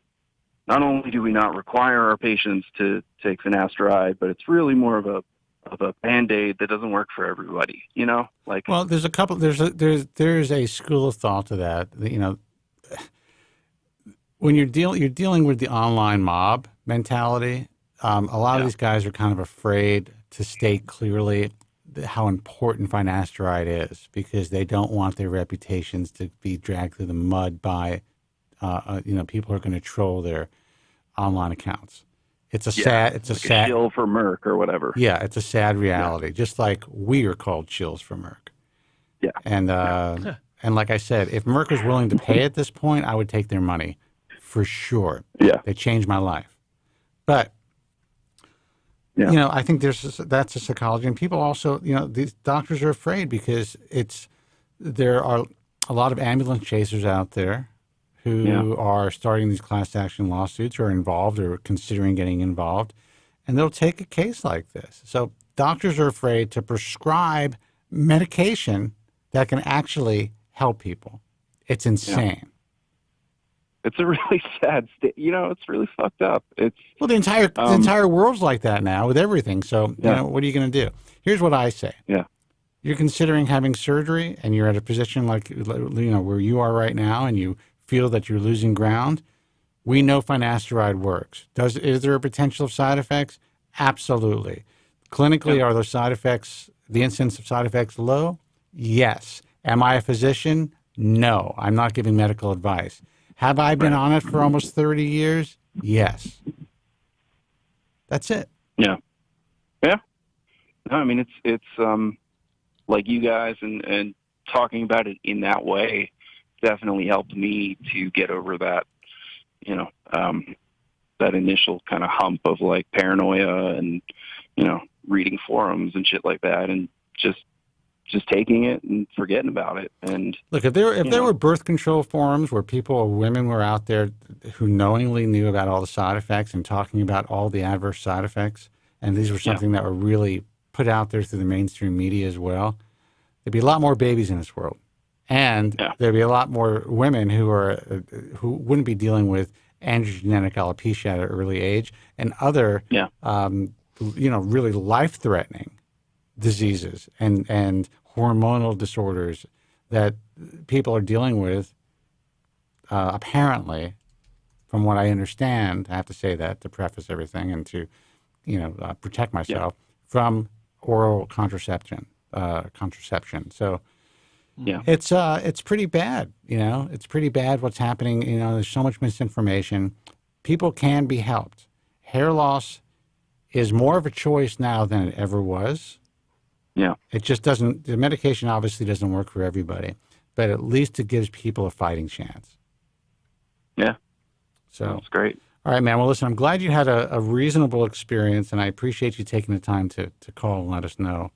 not only do we not require our patients to take finasteride, but it's really more of a Band-Aid that doesn't work for everybody, like. Well, there's a school of thought to that, when you're dealing with the online mob mentality, a lot of these guys are kind of afraid to state clearly how important finasteride is because they don't want their reputations to be dragged through the mud by, people who are going to troll their online accounts. It's a sad. It's like a sad. shill for Merck or whatever. Yeah, it's a sad reality. Just like we are called shills for Merck. Yeah. And and like I said, if Merck was willing to pay at this point, I would take their money for sure. Yeah. They changed my life. But Yeah. you know, I think that's a psychology, and people also, you know, these doctors are afraid because there are a lot of ambulance chasers out there who are starting these class action lawsuits or involved or considering getting involved, and they'll take a case like this. So doctors are afraid to prescribe medication that can actually help people. It's insane. It's a really sad state. You know, it's really fucked up. Well, the entire world's like that now with everything. So, you know, what are you going to do? Here's what I say. Yeah. You're considering having surgery and you're at a position like, you know, where you are right now and you feel that you're losing ground. We know finasteride works. Is there a potential of side effects? Absolutely. Clinically, are those side effects, the incidence of side effects low? Yes. Am I a physician? No. I'm not giving medical advice. Have I been on it for almost 30 years? Yes. That's it. Yeah. Yeah. No, I mean, it's like you guys and talking about it in that way definitely helped me to get over that, you know, that initial kind of hump of like paranoia and, you know, reading forums and shit like that and just taking it and forgetting about it. And look, if there were birth control forums where women were out there who knowingly knew about all the side effects and talking about all the adverse side effects, and these were something that were really put out there through the mainstream media as well, there'd be a lot more babies in this world, and there'd be a lot more women who wouldn't be dealing with androgenetic alopecia at an early age and other, you know, really life-threatening diseases and hormonal disorders that people are dealing with, apparently, from what I understand. I have to say that to preface everything and to, you know, protect myself from oral contraception. So it's pretty bad. You know, it's pretty bad what's happening. You know, there's so much misinformation. People can be helped. Hair loss is more of a choice now than it ever was. Yeah. It just doesn't, the medication obviously doesn't work for everybody, but at least it gives people a fighting chance. Yeah. So that's great. All right, man. Well, listen, I'm glad you had a reasonable experience, and I appreciate you taking the time to call and let us know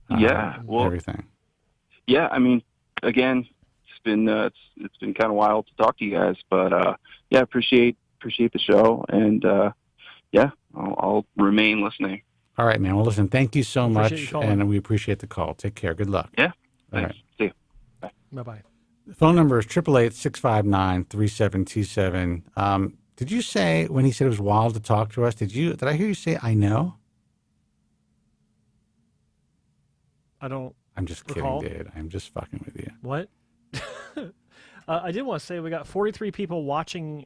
everything. Yeah, I mean, again, it's been kind of wild to talk to you guys, but yeah, appreciate the show, and I'll remain listening. All right, man. Well, listen, thank you so much, you and we appreciate the call. Take care. Good luck. Yeah. All Thanks. right. See you. Bye. Bye-bye. The phone number is 888-659-3727. Did you say, when he said it was wild to talk to us, did I hear you say, I know? I don't I'm just recall. kidding, dude. I'm just fucking with you. What? I did want to say we got 43 people watching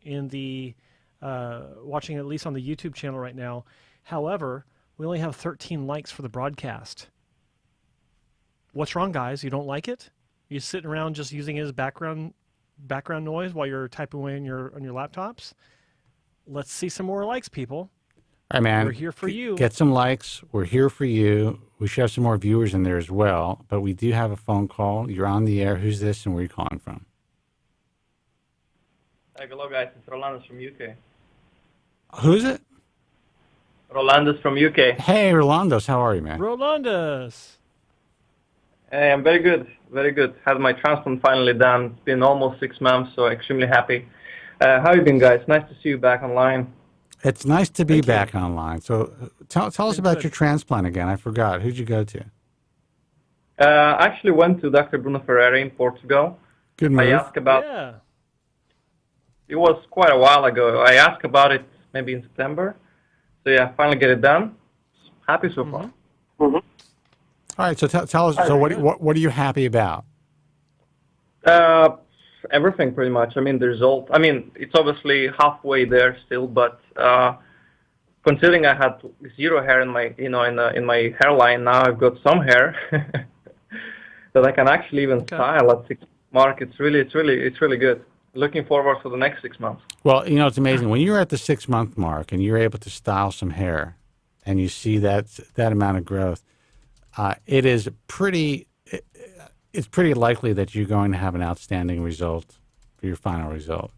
watching at least on the YouTube channel right now. However, we only have 13 likes for the broadcast. What's wrong, guys? You don't like it? You sitting around just using it as background noise while you're typing away on your laptops? Let's see some more likes, people. All right, man. We're here for you. Get some likes. We're here for you. We should have some more viewers in there as well, but we do have a phone call. You're on the air. Who's this and where are you calling from? Hello, guys. It's Rolando's from UK. Who's it? Rolando's from UK. Hey, Rolando's. How are you, man? Rolando's. Hey, I'm very good. Very good. Had my transplant finally done. It's been almost 6 months, so extremely happy. How you been, guys? Nice to see you back online. It's nice to be back online. So tell us about your transplant again. I forgot. Who'd you go to? I actually went to Dr. Bruno Ferreira in Portugal. Good move. I asked about... It was quite a while ago. I asked about it maybe in September. So yeah, finally get it done. Happy so far. All right, so tell us. So what are you happy about? Everything pretty much. I mean, the result. I mean, it's obviously halfway there still, but considering I had zero hair in my, in my hairline, now I've got some hair that I can actually even style at 6 mark. It's really good. looking forward to the next 6 months. Well, you know, it's amazing when you're at the 6 month mark and you're able to style some hair, and you see that amount of growth. It is pretty. It's pretty likely that you're going to have an outstanding result for your final result.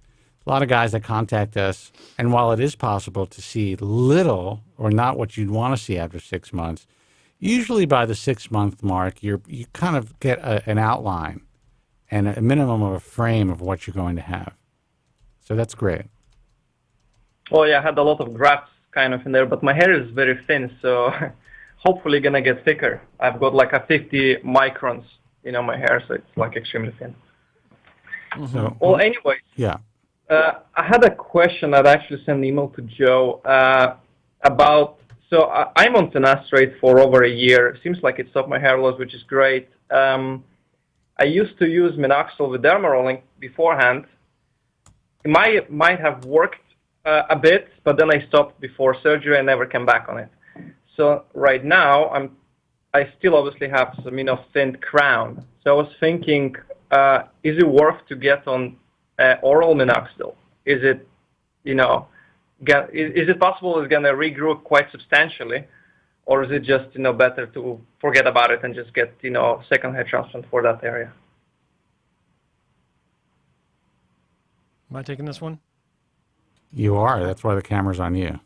A lot of guys that contact us, and while it is possible to see little or not what you'd want to see after 6 months, usually by the 6 month mark, you kind of get an outline and a minimum of a frame of what you're going to have. So that's great. Well, yeah, I had a lot of grafts kind of in there, but my hair is very thin, so hopefully gonna get thicker. I've got like a 50 microns, my hair, so it's like extremely thin. So, Well, anyway. yeah. I had a question. I'd actually sent an email to Joe about. So I'm on finasteride for over a year. It seems like it stopped my hair loss, which is great. I used to use minoxidil with derma rolling beforehand. It might have worked a bit, but then I stopped before surgery. I never came back on it. So right now I still obviously have some thinned crown. So I was thinking, is it worth to get on oral minoxidil? Is it, is it possible it's going to regrow quite substantially, or is it just, better to forget about it and just get, second hair transplant for that area? Am I taking this one? You are. That's why the camera's on you.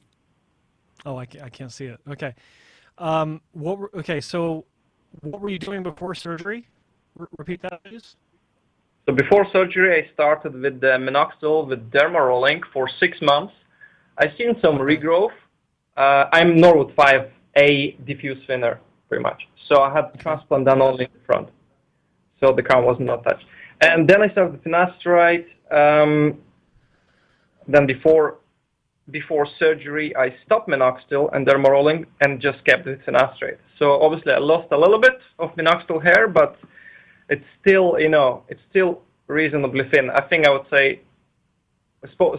Oh, I can't see it. Okay. So what were you doing before surgery? Repeat that, please. So before surgery, I started with the minoxidil with derma rolling for 6 months. I've seen some regrowth. I'm Norwood 5A diffuse thinner, pretty much. So I had the transplant done only in the front. So the crown was not touched. And then I started the finasteride. Then before surgery, I stopped minoxidil and derma rolling and just kept it finasteride. So obviously I lost a little bit of minoxidil hair, but it's still, it's still reasonably thin. I think I would say,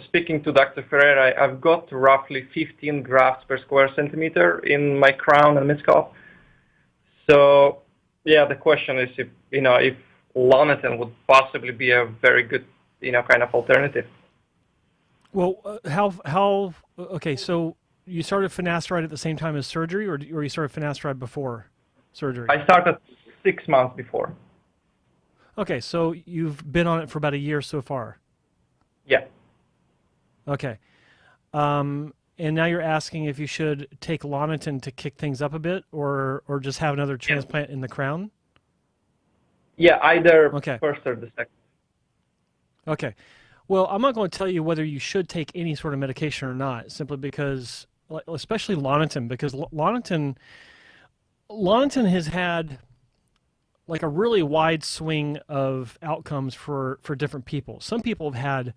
speaking to Dr. Ferreira, I've got roughly 15 grafts per square centimeter in my crown and mid-scalp. So, yeah, the question is if Lonitin would possibly be a very good, kind of alternative. Well, okay, so you started finasteride at the same time as surgery, or you started finasteride before surgery? I started 6 months before. Okay, so you've been on it for about a year so far. Yeah. Okay. And now you're asking if you should take Lonitin to kick things up a bit, or just have another transplant in the crown? Yeah, either first or the second. Okay. Well, I'm not going to tell you whether you should take any sort of medication or not, simply because, especially Lonitin, because Lonitin has had like a really wide swing of outcomes for different people. Some people have had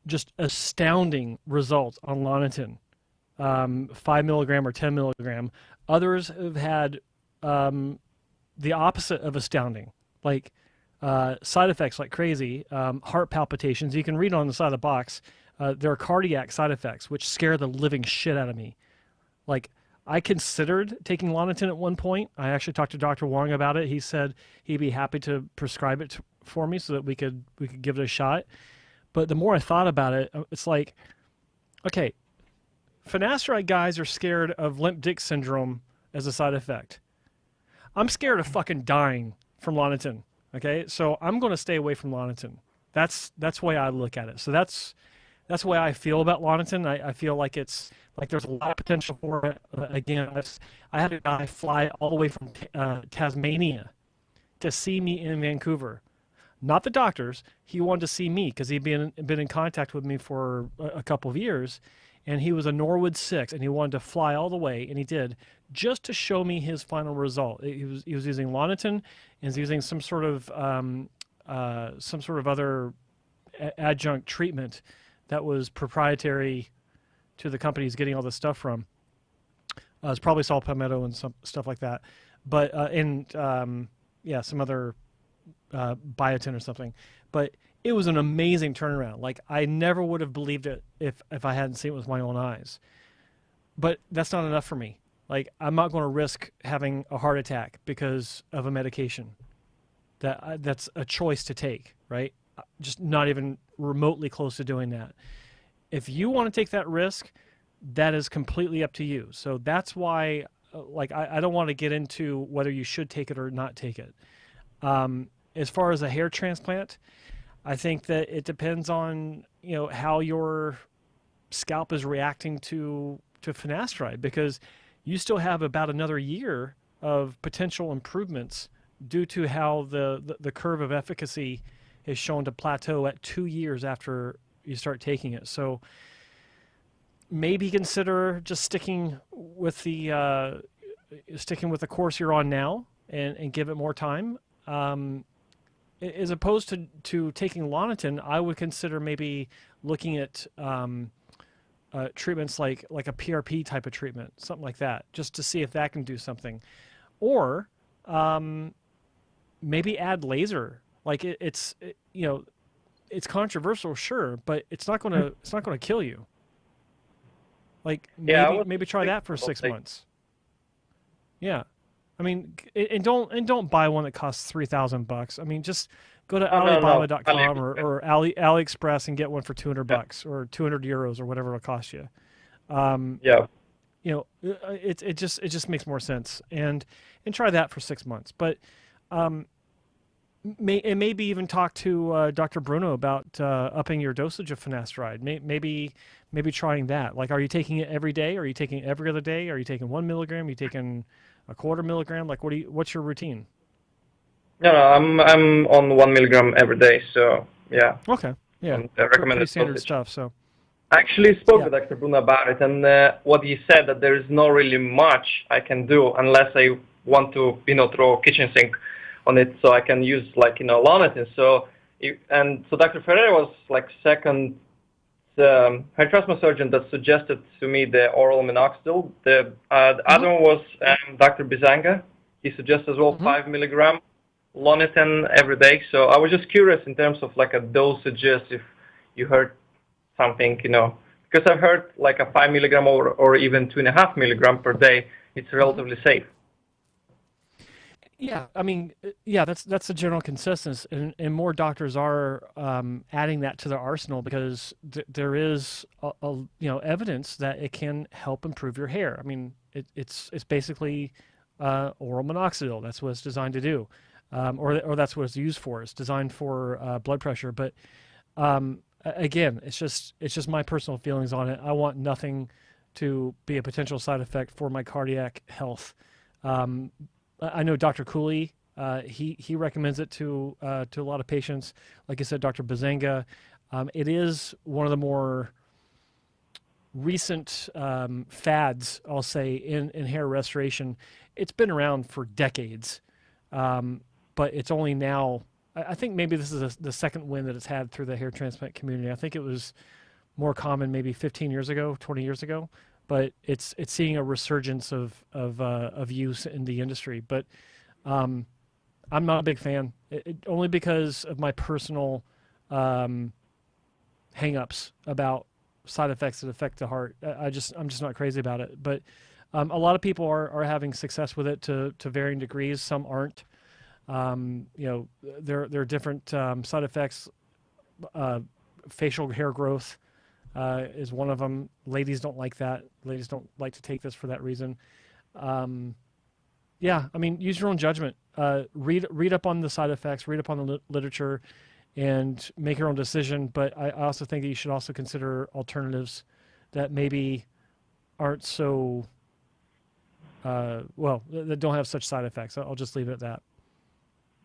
just astounding results on Lonitin, 5 milligram or 10 milligram. Others have had the opposite of astounding, like side effects like crazy, heart palpitations. You can read on the side of the box, there are cardiac side effects, which scare the living shit out of me. Like, I considered taking Lonitin at one point. I actually talked to Dr. Wong about it. He said he'd be happy to prescribe it for me so that we could give it a shot. But the more I thought about it, it's like, okay, finasteride guys are scared of limp dick syndrome as a side effect. I'm scared of fucking dying from Lonitin. Okay, so I'm going to stay away from Lonitin. That's the way I look at it. So that's the way I feel about Lonitin. I feel like it's like there's a lot of potential for it. Again, I had a guy fly all the way from Tasmania to see me in Vancouver. Not the doctors. He wanted to see me because he'd been in contact with me for a couple of years, and he was a Norwood 6, and he wanted to fly all the way, and he did, just to show me his final result. He was using Lonitin, and he's using some sort of other adjunct treatment that was proprietary to the company he's getting all this stuff from. It's probably saw palmetto and some stuff like that, but some other biotin or something. But it was an amazing turnaround. Like, I never would have believed it if I hadn't seen it with my own eyes. But that's not enough for me. Like, I'm not going to risk having a heart attack because of a medication. That's a choice to take, right? Just not even remotely close to doing that. If you want to take that risk, that is completely up to you. So that's why, like, I don't want to get into whether you should take it or not take it. As far as a hair transplant, I think that it depends on, you know, how your scalp is reacting to finasteride, because you still have about another year of potential improvements due to how the curve of efficacy is shown to plateau at 2 years after you start taking it. So maybe consider just sticking with the course you're on now and give it more time. As opposed to taking Lonitin, I would consider maybe looking at treatments like a PRP type of treatment, something like that, just to see if that can do something. Or maybe add laser. Like it's controversial, sure, but it's not gonna kill you. Like maybe try that for 6 months. Yeah, I mean, and don't buy one that costs $3,000. I mean, just go to Alibaba.com or AliExpress and get one for $200 or 200 euros or whatever it'll cost you. You know, it just makes more sense, and try that for 6 months. But maybe even talk to Dr. Bruno about upping your dosage of finasteride. Maybe trying that. Like, are you taking it every day? Are you taking it every other day? Are you taking 1 milligram? Are you taking a 1/4 milligram? Like, what's your routine? No, I'm on 1 milligram every day. So yeah. Okay. Yeah. Recommended pretty standard dosage. stuff. So. I actually spoke with Dr. Bruno about it, and what he said, that there is not really much I can do unless I want to, throw a kitchen sink on it, so I can use Lonitin. So Dr. Ferreira was like second hair transplant surgeon that suggested to me the oral minoxidil. The other one was Dr. Bizanga. He suggested as well 5 milligram Lonitin every day. So I was just curious in terms of like a dosages, if you heard something, because I've heard like a 5 milligram or even 2.5 milligram per day, it's relatively safe. Yeah, I mean, yeah, that's the general consensus, and more doctors are adding that to their arsenal, because there is evidence that it can help improve your hair. I mean, it's basically oral minoxidil. That's what it's designed to do, or that's what it's used for. It's designed for blood pressure, but again, it's just my personal feelings on it. I want nothing to be a potential side effect for my cardiac health. I know Dr. Cooley, he recommends it to a lot of patients. Like I said, Dr. Bazanga, it is one of the more recent fads, I'll say, in hair restoration. It's been around for decades, but it's only now. I think maybe this is the second win that it's had through the hair transplant community. I think it was more common maybe 15 years ago, 20 years ago. But it's seeing a resurgence of use in the industry. But I'm not a big fan, only because of my personal hang-ups about side effects that affect the heart. I'm just not crazy about it. But a lot of people are having success with it to varying degrees. Some aren't. There are different side effects. Facial hair growth is one of them. Ladies don't like that. Ladies don't like to take this for that reason. Yeah, I mean, use your own judgment. Read up on the side effects, read up on the literature, and make your own decision. But I also think that you should also consider alternatives that maybe aren't so, that don't have such side effects. I'll just leave it at that.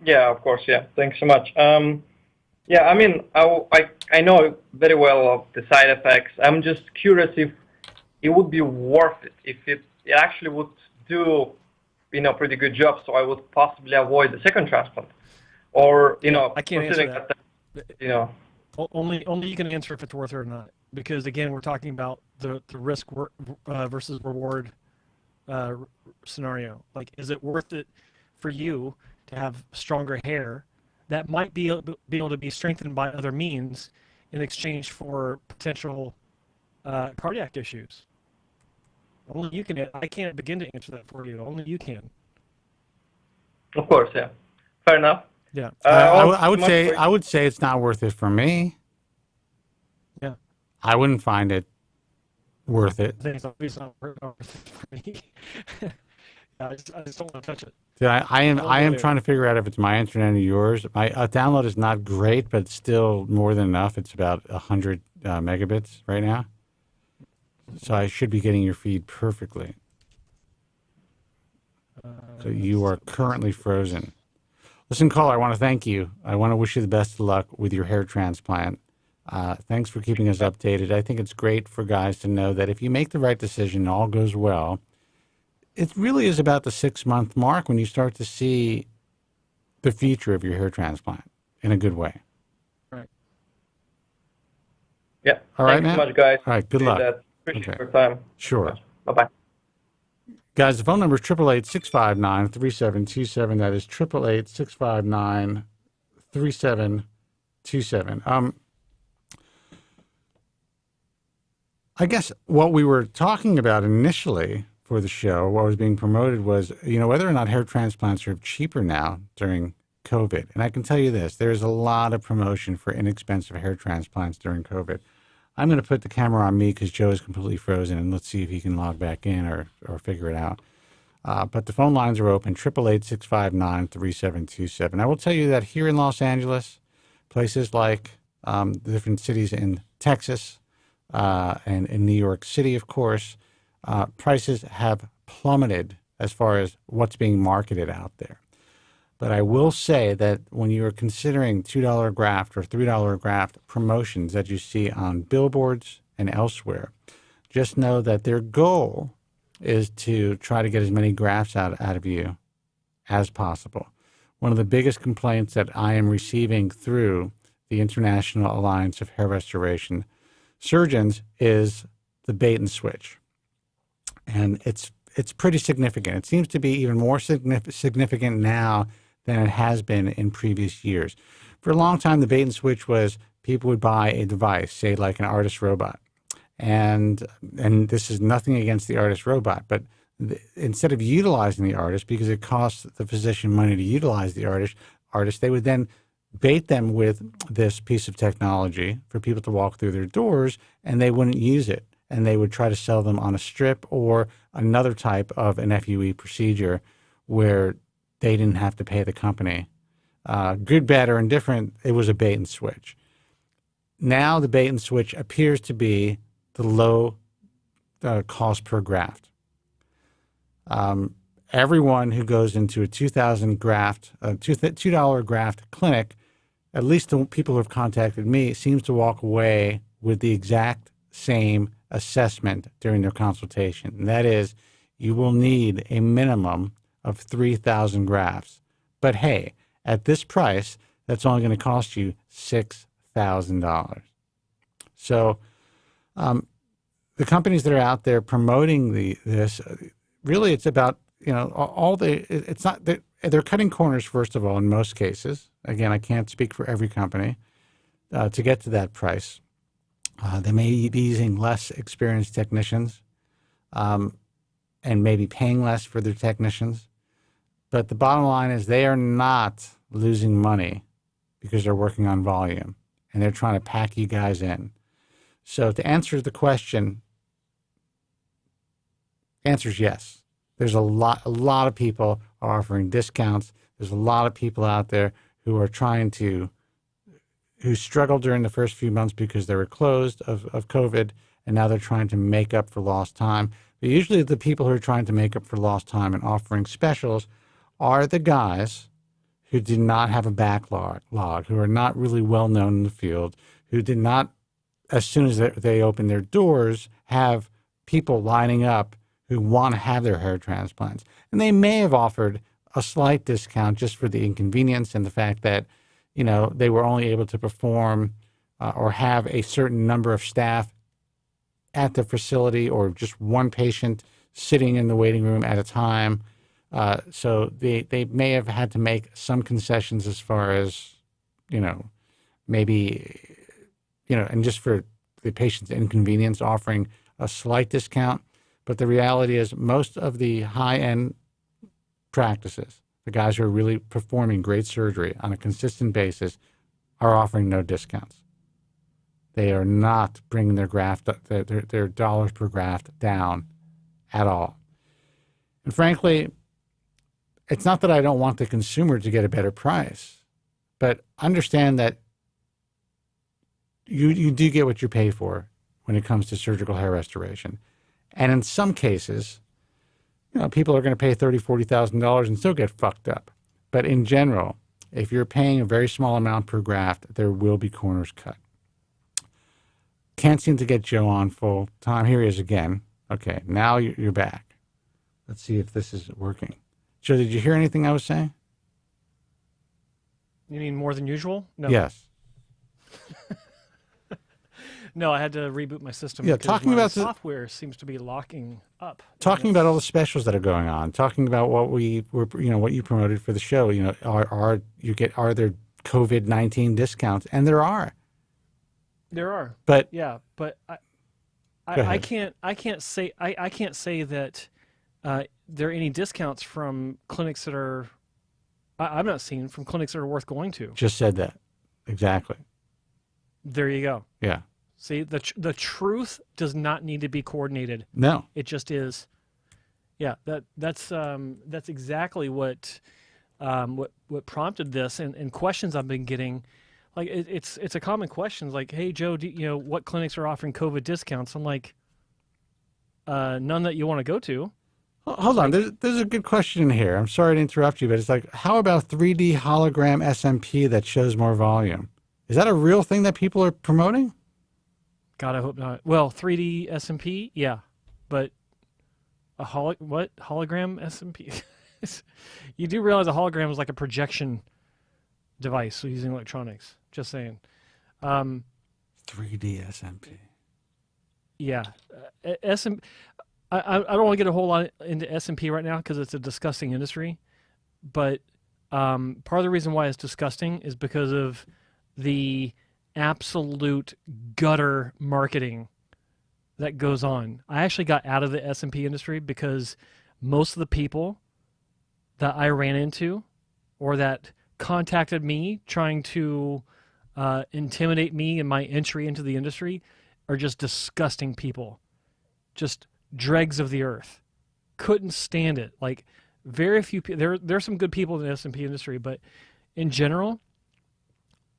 Yeah, of course, yeah. Thanks so much. Yeah, I mean, I know very well of the side effects. I'm just curious if it would be worth it, if it actually would do, pretty good job, so I would possibly avoid the second transplant. Or, I can't answer that. Only you can answer if it's worth it or not. Because, again, we're talking about the risk versus reward scenario. Like, is it worth it for you to have stronger hair that might be able to be strengthened by other means in exchange for potential cardiac issues? Only you can. I can't begin to answer that for you. Only you can. Of course, yeah. Fair enough. Yeah. I would say it's not worth it for me. I wouldn't find it worth it. I think it's not worth it for me. Yeah, I just don't want to touch it. See, I am there. trying to figure out if it's my internet or yours. My download is not great, but it's still more than enough. It's about 100 megabits right now. So I should be getting your feed perfectly. So you are currently frozen. Listen, caller, I want to thank you. I want to wish you the best of luck with your hair transplant. Thanks for keeping us updated. I think it's great for guys to know that if you make the right decision and all goes well, it really is about the 6-month mark when you start to see the future of your hair transplant in a good way. Right. Yeah. All right, Thanks man. so much, guys. All right, good luck. Appreciate your time. Sure. Bye-bye. Guys, the phone number is 888-659-3727. That is 888-659-3727. I guess what we were talking about initially for the show, what was being promoted was, whether or not hair transplants are cheaper now during COVID. And I can tell you this, there's a lot of promotion for inexpensive hair transplants during COVID. I'm going to put the camera on me because Joe is completely frozen, and let's see if he can log back in or figure it out. But the phone lines are open, 888-659-3727. I will tell you that here in Los Angeles, places like the different cities in Texas and in New York City, of course, prices have plummeted as far as what's being marketed out there. But I will say that when you are considering $2 graft or $3 graft promotions that you see on billboards and elsewhere, just know that their goal is to try to get as many grafts out of you as possible. One of the biggest complaints that I am receiving through the International Alliance of Hair Restoration Surgeons is the bait and switch. And it's pretty significant. It seems to be even more significant now than it has been in previous years. For a long time, the bait and switch was people would buy a device, say like an artist robot. And this is nothing against the artist robot, but instead of utilizing the artist, because it costs the physician money to utilize the artist, they would then bait them with this piece of technology for people to walk through their doors, and they wouldn't use it. And they would try to sell them on a strip or another type of an FUE procedure where they didn't have to pay the company. Good, bad, or indifferent, it was a bait and switch. Now the bait and switch appears to be the low cost per graft. Everyone who goes into a $2 graft clinic, at least the people who have contacted me, seems to walk away with the exact same assessment during their consultation. And that is, you will need a minimum of 3,000 grafts. But hey, at this price, that's only going to cost you $6,000. So the companies that are out there promoting this, really it's about, it's not, they're cutting corners, first of all, in most cases. Again, I can't speak for every company to get to that price. They may be using less experienced technicians and maybe paying less for their technicians. But the bottom line is they are not losing money because they're working on volume and they're trying to pack you guys in. So to answer the question, answer is yes. There's a lot of people are offering discounts. There's a lot of people out there who are who struggled during the first few months because they were closed of COVID, and now they're trying to make up for lost time. But usually the people who are trying to make up for lost time and offering specials are the guys who did not have a backlog, who are not really well known in the field, who did not, as soon as they open their doors, have people lining up who want to have their hair transplants. And they may have offered a slight discount just for the inconvenience and the fact that, they were only able to perform or have a certain number of staff at the facility or just one patient sitting in the waiting room at a time. So they may have had to make some concessions as far as, maybe, and just for the patient's inconvenience, offering a slight discount. But the reality is most of the high-end practices, the guys who are really performing great surgery on a consistent basis, are offering no discounts. They are not bringing their graft, their dollars per graft down at all. And frankly, it's not that I don't want the consumer to get a better price, but understand that you do get what you pay for when it comes to surgical hair restoration. And in some cases, people are going to pay $30,000, $40,000 and still get fucked up. But in general, if you're paying a very small amount per graft, there will be corners cut. Can't seem to get Joe on full time. Here he is again. Okay, now you're back. Let's see if this is working. Joe, did you hear anything I was saying? You mean more than usual? No. Yes. No, I had to reboot my system. Yeah, because talking my about software seems to be locking up. Talking about all the specials that are going on. Talking about what what you promoted for the show. Are there COVID-19 discounts? And there are. There are. But yeah, but I can't say that there are any discounts from clinics that are. I'm not seeing from clinics that are worth going to. Just said that. Exactly. There you go. Yeah. See, the truth does not need to be coordinated. No. It just is. Yeah, that's exactly what prompted this and questions I've been getting. Like it's a common question. Like, hey Joe, what clinics are offering COVID discounts? I'm like, none that you want to go to. Hold on, there's a good question in here. I'm sorry to interrupt you, but it's like, how about 3D hologram SMP that shows more volume? Is that a real thing that people are promoting? God, I hope not. Well, 3D SMP, yeah, but hologram SMP? You do realize a hologram is like a projection device using electronics. Just saying. 3D SMP. Yeah, I don't want to get a whole lot into SMP right now because it's a disgusting industry, but part of the reason why it's disgusting is because of the absolute gutter marketing that goes on. I actually got out of the SMP industry because most of the people that I ran into or that contacted me trying to intimidate me in my entry into the industry are just disgusting people. Just dregs of the earth. Couldn't stand it. Like, very few people. There are some good people in the SMP industry, but in general,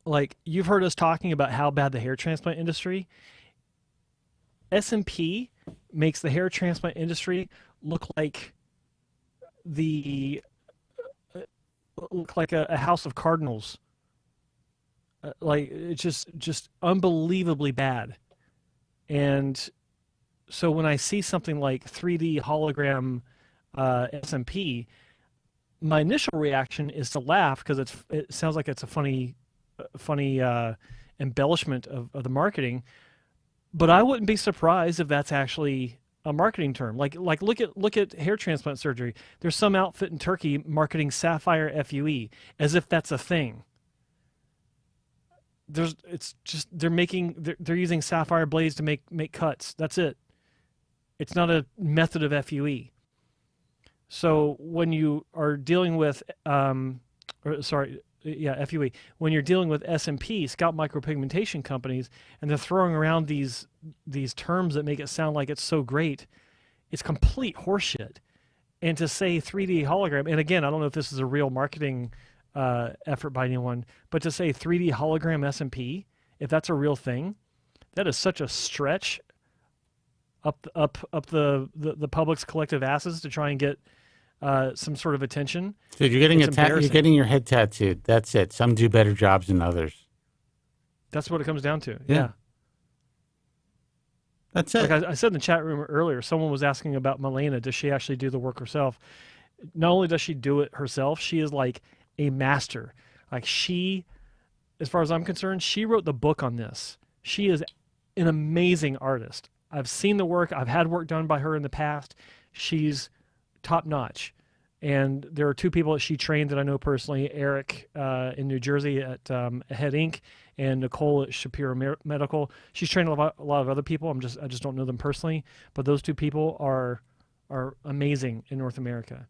like, you've heard us talking about how bad the hair transplant industry. SMP makes the hair transplant industry look like a house of cardinals. Like, it's just unbelievably bad. And so when I see something like 3D hologram SMP, my initial reaction is to laugh because it sounds like it's a funny embellishment of the marketing. But I wouldn't be surprised if that's actually a marketing term. Like look at hair transplant surgery. There's some outfit in Turkey marketing Sapphire FUE as if that's a thing. They're using sapphire blades to make cuts. That's it. It's not a method of FUE. So when you are dealing with FUE, when you're dealing with SMP, scalp micropigmentation companies, and they're throwing around these terms that make it sound like it's so great, it's complete horseshit. And to say 3D hologram, and again, I don't know if this is a real marketing effort by anyone, but to say 3D hologram SMP, if that's a real thing, that is such a stretch up the public's collective asses to try and get some sort of attention. Dude, you're getting your head tattooed. That's it. Some do better jobs than others. That's what it comes down to. Yeah. That's it. Like I said in the chat room earlier, someone was asking about Milena. Does she actually do the work herself? Not only does she do it herself, she is like a master. Like, she, as far as I'm concerned, she wrote the book on this. She is an amazing artist. I've seen the work. I've had work done by her in the past. She's top notch. And there are two people that she trained that I know personally, Eric in New Jersey at Head Inc. and Nicole at Shapiro Medical. She's trained a lot of other people. I just don't know them personally, but those two people are amazing in North America.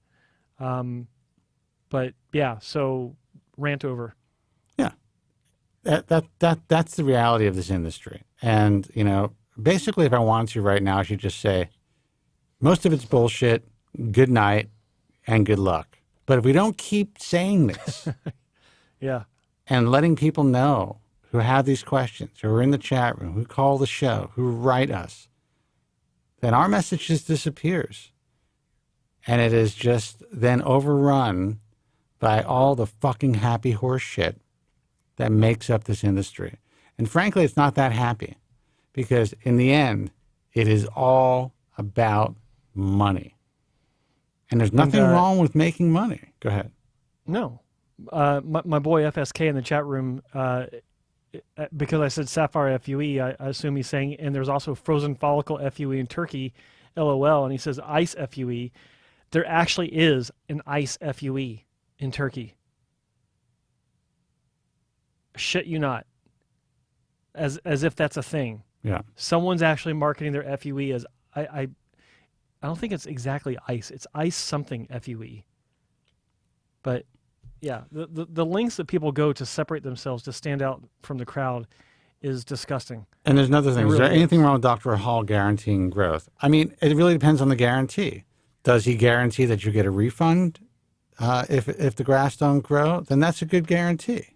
But yeah, so rant over. Yeah. that's the reality of this industry. And, you know, basically, if I wanted to right now, I should just say most of it's bullshit, good night, and good luck. But if we don't keep saying this Yeah. and letting people know who have these questions, who are in the chat room, who call the show, who write us, then our message just disappears. And it is just then overrun by all the fucking happy horse shit that makes up this industry. And frankly, it's not that happy because in the end, it is all about money. And there's nothing wrong with making money. Go ahead. No. My boy FSK in the chat room, because I said Sapphire FUE, I assume he's saying, and there's also frozen follicle FUE in Turkey, LOL, and he says ice FUE. There actually is an ice FUE in Turkey. Shit you not. As if that's a thing. Yeah. Someone's actually marketing their FUE as I don't think it's exactly ice. It's ice something FUE. But yeah, the lengths that people go to separate themselves to stand out from the crowd is disgusting. And there's another thing. Really Is there is. anything wrong with Dr. Hall guaranteeing growth? I mean, it really depends on the guarantee. Does he guarantee that you get a refund if the grass don't grow? Then that's a good guarantee.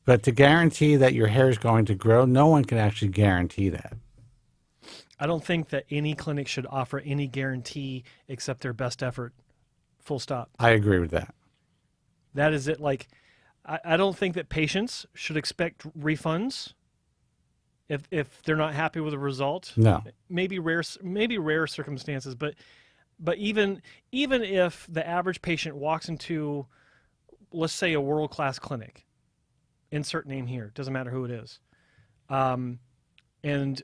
But to guarantee that your hair is going to grow, no one can actually guarantee that. I don't think that any clinic should offer any guarantee except their best effort. Full stop. I agree with that. That is it. Like, I don't think that patients should expect refunds if they're not happy with the result. No. Maybe rare circumstances, but even if the average patient walks into, let's say, a world-class clinic, insert name here, doesn't matter who it is, and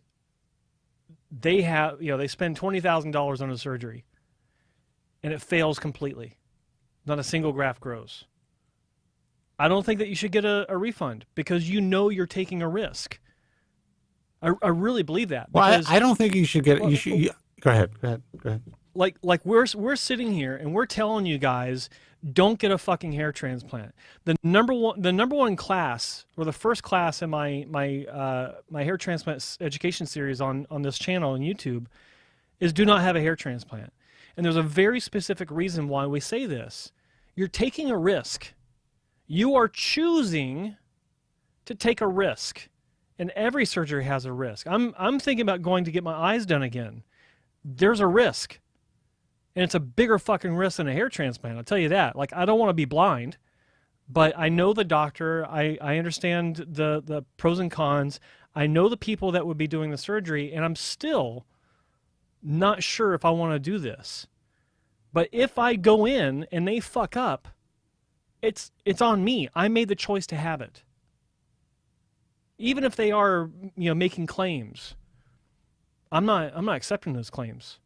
they have, they spend $20,000 on a surgery, and it fails completely. Not a single graft grows. I don't think that you should get a refund because you're taking a risk. I really believe that. Well, I don't think you should get. Go ahead. Like we're sitting here and we're telling you guys, don't get a fucking hair transplant. The number one class, or the first class in my hair transplant education series on this channel on YouTube, is do not have a hair transplant. And there's a very specific reason why we say this. You're taking a risk. You are choosing to take a risk. And every surgery has a risk. I'm thinking about going to get my eyes done again. There's a risk. And it's a bigger fucking risk than a hair transplant, I'll tell you that. Like, I don't want to be blind, but I know the doctor. I understand the pros and cons. I know the people that would be doing the surgery, and I'm still not sure if I want to do this. But if I go in and they fuck up, it's on me. I made the choice to have it. Even if they are, making claims, I'm not accepting those claims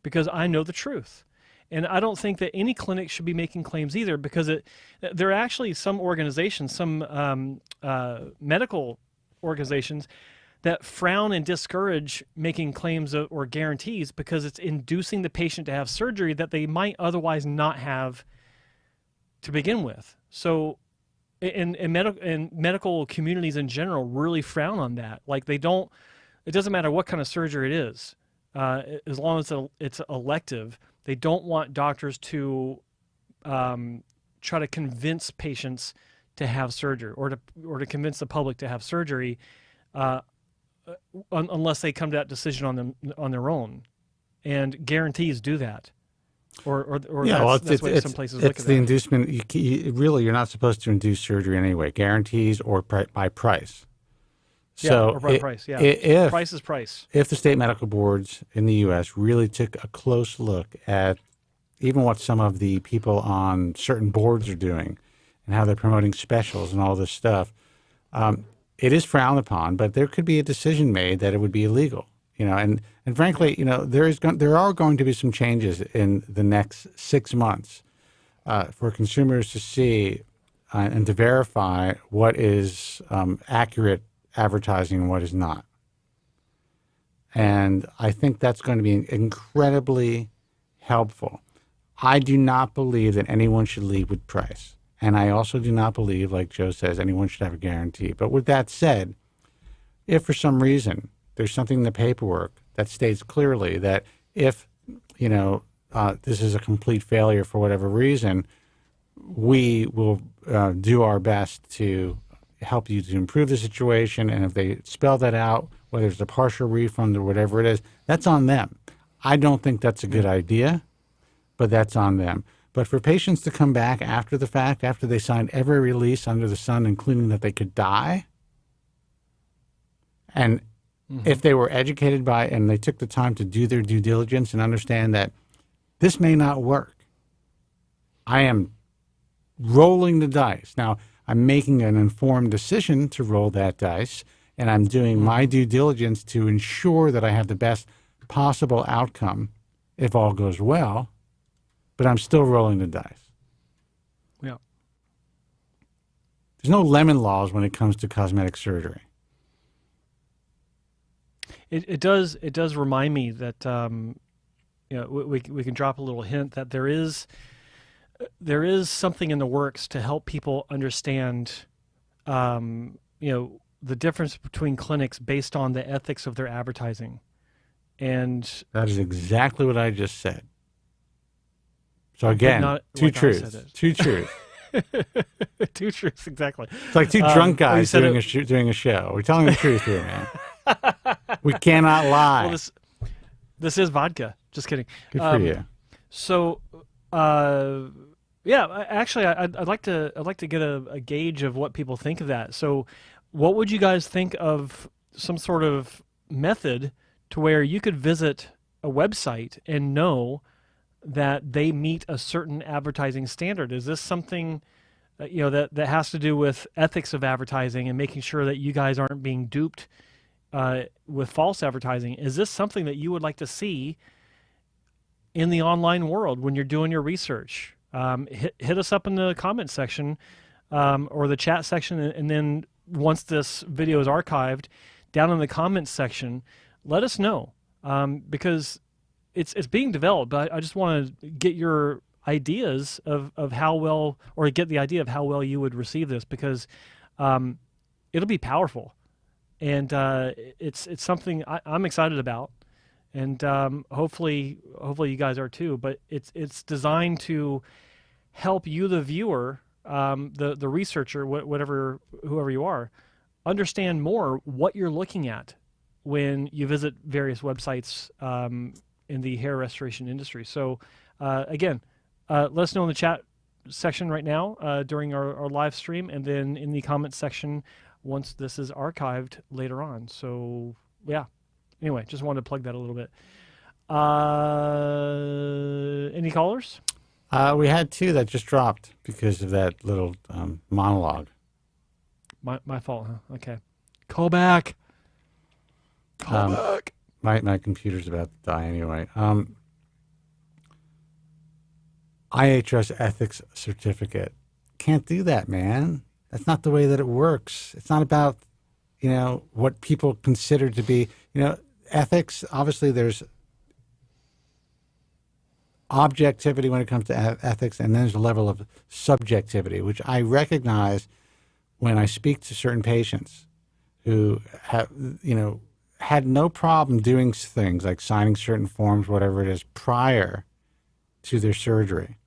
because I know the truth. And I don't think that any clinic should be making claims either, because there are actually some organizations, some medical organizations that frown and discourage making claims or guarantees because it's inducing the patient to have surgery that they might otherwise not have to begin with. So, and medical communities in general really frown on that. Like, they don't. It doesn't matter what kind of surgery it is, as long as it's elective. They don't want doctors to try to convince patients to have surgery or to convince the public to have surgery, unless they come to that decision on their own. And guarantees do that. Or yeah, that's what some places look at. It's the inducement. You're not supposed to induce surgery anyway. Guarantees or by price. So or by price. Yeah, price is price. If the state medical boards in the U.S. really took a close look at even what some of the people on certain boards are doing and how they're promoting specials and all this stuff, it is frowned upon. But there could be a decision made that it would be illegal. And frankly, there are going to be some changes in the next 6 months for consumers to see and to verify what is accurate advertising and what is not. And I think that's going to be incredibly helpful. I do not believe that anyone should lead with price. And I also do not believe, like Joe says, anyone should have a guarantee. But with that said, if for some reason there's something in the paperwork that states clearly that if, this is a complete failure for whatever reason, we will do our best to help you to improve the situation. And if they spell that out, whether it's a partial refund or whatever it is, that's on them. I don't think that's a good idea, but that's on them. But for patients to come back after the fact, after they signed every release under the sun, including that they could die, and if they were educated by and they took the time to do their due diligence and understand that this may not work, I am rolling the dice. Now, I'm making an informed decision to roll that dice, and I'm doing my due diligence to ensure that I have the best possible outcome if all goes well, but I'm still rolling the dice. Yeah. There's no lemon laws when it comes to cosmetic surgery. It does remind me that we can drop a little hint that there is something in the works to help people understand the difference between clinics based on the ethics of their advertising. And that is exactly what I just said. So again, two truths. Two truths. Two truths, exactly. It's like two drunk guys doing a show. We're telling the truth here, man. We cannot lie. Well, this is vodka. Just kidding. Good for you. So, actually, I'd like to get a gauge of what people think of that. So, what would you guys think of some sort of method to where you could visit a website and know that they meet a certain advertising standard? Is this something that has to do with ethics of advertising and making sure that you guys aren't being duped with false advertising? Is this something that you would like to see in the online world when you're doing your research? Hit us up in the comment section or the chat section, and then once this video is archived, down in the comments section, let us know, because it's being developed. But I just want to get your ideas of how well, or get the idea of how well you would receive this, because it'll be powerful, and it's something I'm excited about, and hopefully you guys are too. But it's designed to help you, the viewer, the researcher, whoever you are, understand more what you're looking at when you visit various websites in the hair restoration industry. So again, let us know in the chat section right now during our live stream, and then in the comments section once this is archived later on. So yeah, anyway, just wanted to plug that a little bit. Any callers? We had two that just dropped because of that little monologue. My fault, huh? Okay. Call back. Call back. My computer's about to die anyway. IHS ethics certificate. Can't do that, man. That's not the way that it works. It's not about, what people consider to be, ethics. Obviously, there's objectivity when it comes to ethics, and then there's a level of subjectivity, which I recognize when I speak to certain patients who have, had no problem doing things like signing certain forms, whatever it is, prior to their surgery.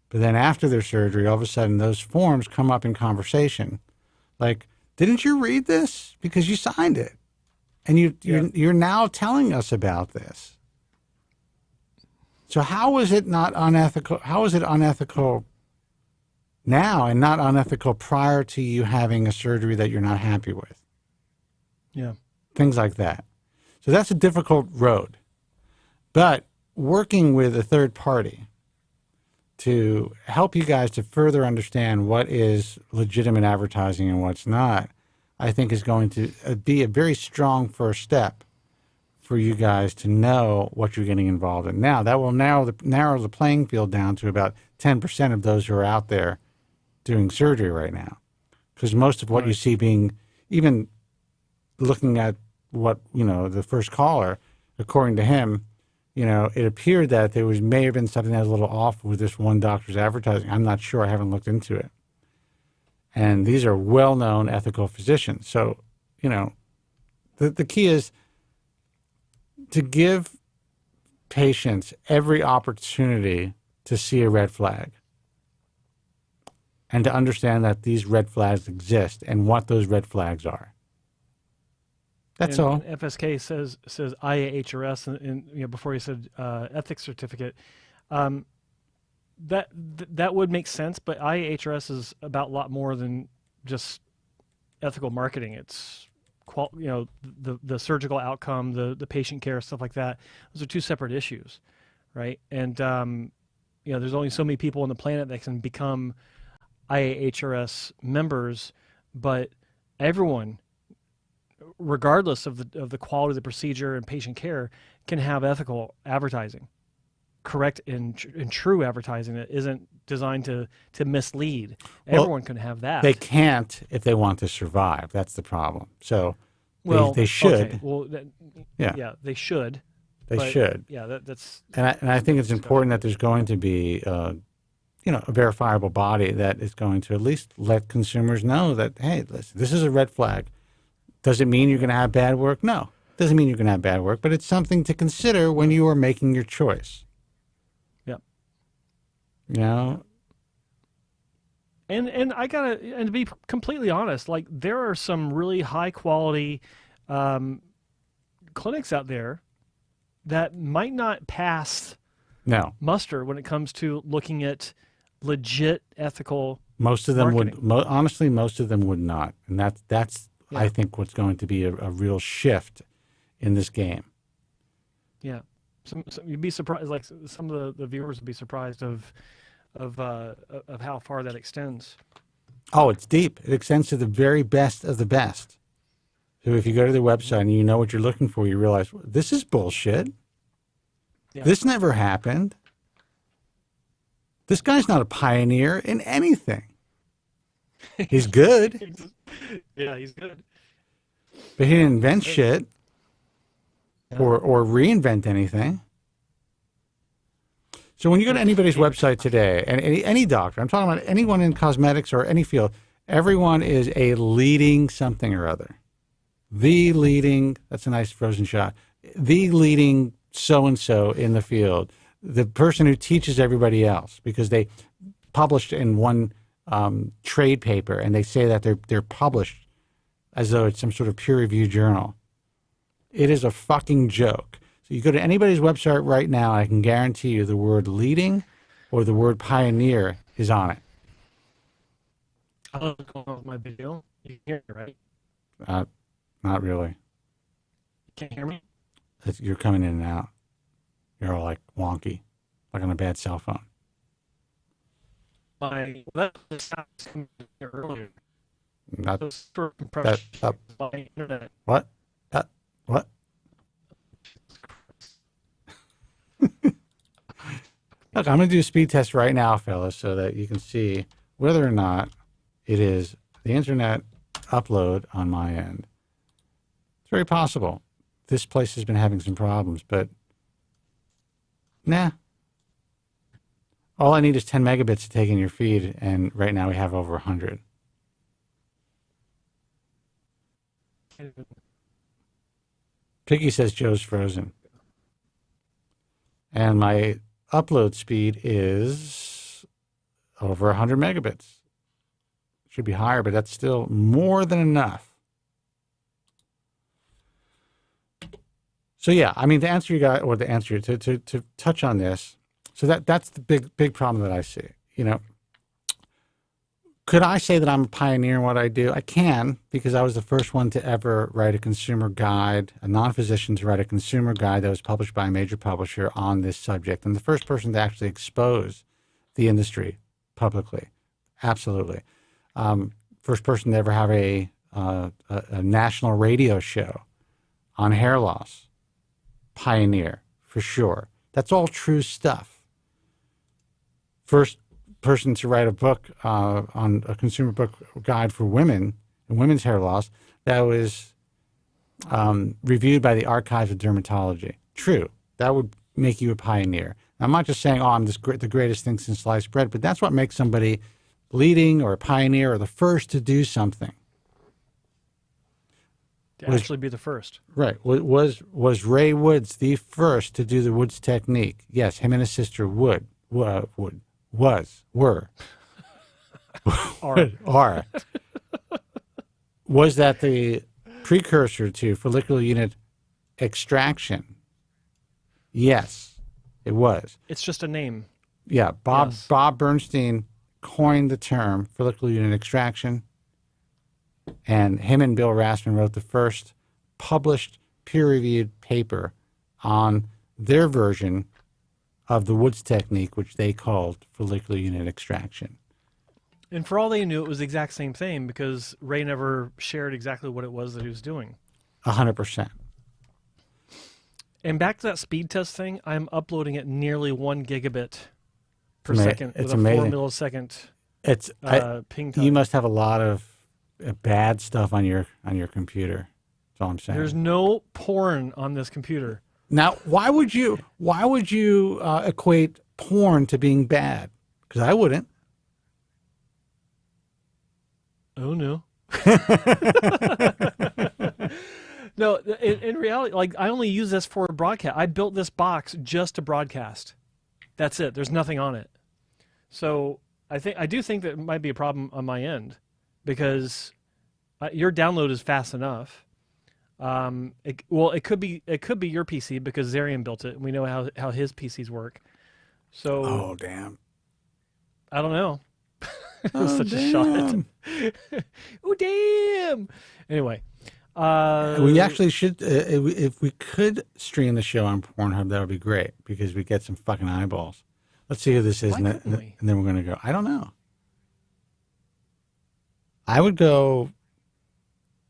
But then after their surgery, all of a sudden those forms come up in conversation. Like, didn't you read this? Because you signed it. And you're now telling us about this. So how is it not unethical? How is it unethical now and not unethical prior to you having a surgery that you're not happy with? Yeah. Things like that. So that's a difficult road. But working with a third party to help you guys to further understand what is legitimate advertising and what's not, I think is going to be a very strong first step for you guys to know what you're getting involved in. Now, that will narrow the playing field down to about 10% of those who are out there doing surgery right now. Because most of what you see being, even looking at what, the first caller, according to him, it appeared that there may have been something that was a little off with this one doctor's advertising. I'm not sure. I haven't looked into it. And these are well-known ethical physicians. So, the key is to give patients every opportunity to see a red flag and to understand that these red flags exist and what those red flags are. That's all. And FSK says IAHRS, and before he said ethics certificate. That would make sense, but IAHRS is about a lot more than just ethical marketing. It's the surgical outcome, the patient care, stuff like that. Those are two separate issues, right? And there's only so many people on the planet that can become IAHRS members, but everyone, regardless of the quality of the procedure and patient care, can have ethical advertising, correct and true advertising that isn't designed to mislead. Everyone can have that. They can't if they want to survive. That's the problem. So they should. Okay. Well, yeah, they should. They should. Yeah, that's. And I think it's important that there's going to be a verifiable body that is going to at least let consumers know that, hey, listen, this is a red flag. Does it mean you're going to have bad work? No. Doesn't mean you're going to have bad work, but it's something to consider when you are making your choice. Yep. And to be completely honest, like there are some really high quality clinics out there that might not pass muster when it comes to looking at legit ethical Most of them marketing. would, honestly, most of them would not. And that's I think what's going to be a real shift in this game. Yeah. You'd be surprised, like some of the viewers would be surprised of how far that extends. Oh, it's deep. It extends to the very best of the best. So if you go to their website and you know what you're looking for, you realize, well, this is bullshit. Yeah. This never happened. This guy's not a pioneer in anything. He's good. Yeah, he's good. But he didn't invent shit or reinvent anything. So when you go to anybody's website today, and any doctor, I'm talking about anyone in cosmetics or any field, everyone is a leading something or other. The leading, that's a nice frozen shot, the leading so-and-so in the field, the person who teaches everybody else because they published in one trade paper and they say that they're published as though it's some sort of peer-reviewed journal. It is a fucking joke. So you go to anybody's website right now, I can guarantee you the word leading or the word pioneer is on it. I was going on with my video. You can hear me, right? Not really. You can't hear me? You're coming in and out. You're all like wonky, like on a bad cell phone. My earlier. What? What? Look, I'm going to do a speed test right now, fellas, so that you can see whether or not it is the internet upload on my end. It's very possible. This place has been having some problems, but nah. All I need is 10 megabits to take in your feed, and right now we have over 100. Piggy says Joe's frozen. And my upload speed is over 100 megabits. Should be higher, but that's still more than enough. So yeah, I mean, to answer you guys, or to touch on this, so that's the big problem that I see. Could I say that I'm a pioneer in what I do? I can, because I was the first one to ever write a consumer guide, a non-physician to write a consumer guide that was published by a major publisher on this subject, and the first person to actually expose the industry publicly. Absolutely. First person to ever have a national radio show on hair loss. Pioneer, for sure. That's all true stuff. First person to write a book on a consumer book guide for women and women's hair loss that was reviewed by the Archives of Dermatology. True. That would make you a pioneer. I'm not just saying, I'm the greatest thing since sliced bread, but that's what makes somebody leading or a pioneer or the first to do something. To actually be the first. Right. Was Ray Woods the first to do the Woods technique? Yes, him and his sister were. Are. Was that the precursor to follicular unit extraction? Yes, it was. It's just a name. Yeah, Bob Bernstein coined the term follicular unit extraction, and him and Bill Rasmussen wrote the first published peer-reviewed paper on their version of the Woods technique, which they called follicular unit extraction. And for all they knew, it was the exact same thing because Ray never shared exactly what it was that he was doing. 100%. And back to that speed test thing, I'm uploading at nearly 1 gigabit per It's second with a amazing. 4 millisecond It's ping time. You must have a lot of bad stuff on your computer. That's all I'm saying. There's no porn on this computer. Now, why would you equate porn to being bad? Because I wouldn't. Oh no. No, in reality, like I only use this for broadcast. I built this box just to broadcast. That's it. There's nothing on it. So I do think that it might be a problem on my end because your download is fast enough. It could be your PC because Zarian built it. And we know how his PCs work. So oh damn. I don't know. It was such a shot. Oh damn! Anyway, we actually should. If we could stream the show on Pornhub, that would be great because we get some fucking eyeballs. Let's see who this is, and then we're gonna go. I don't know. I would go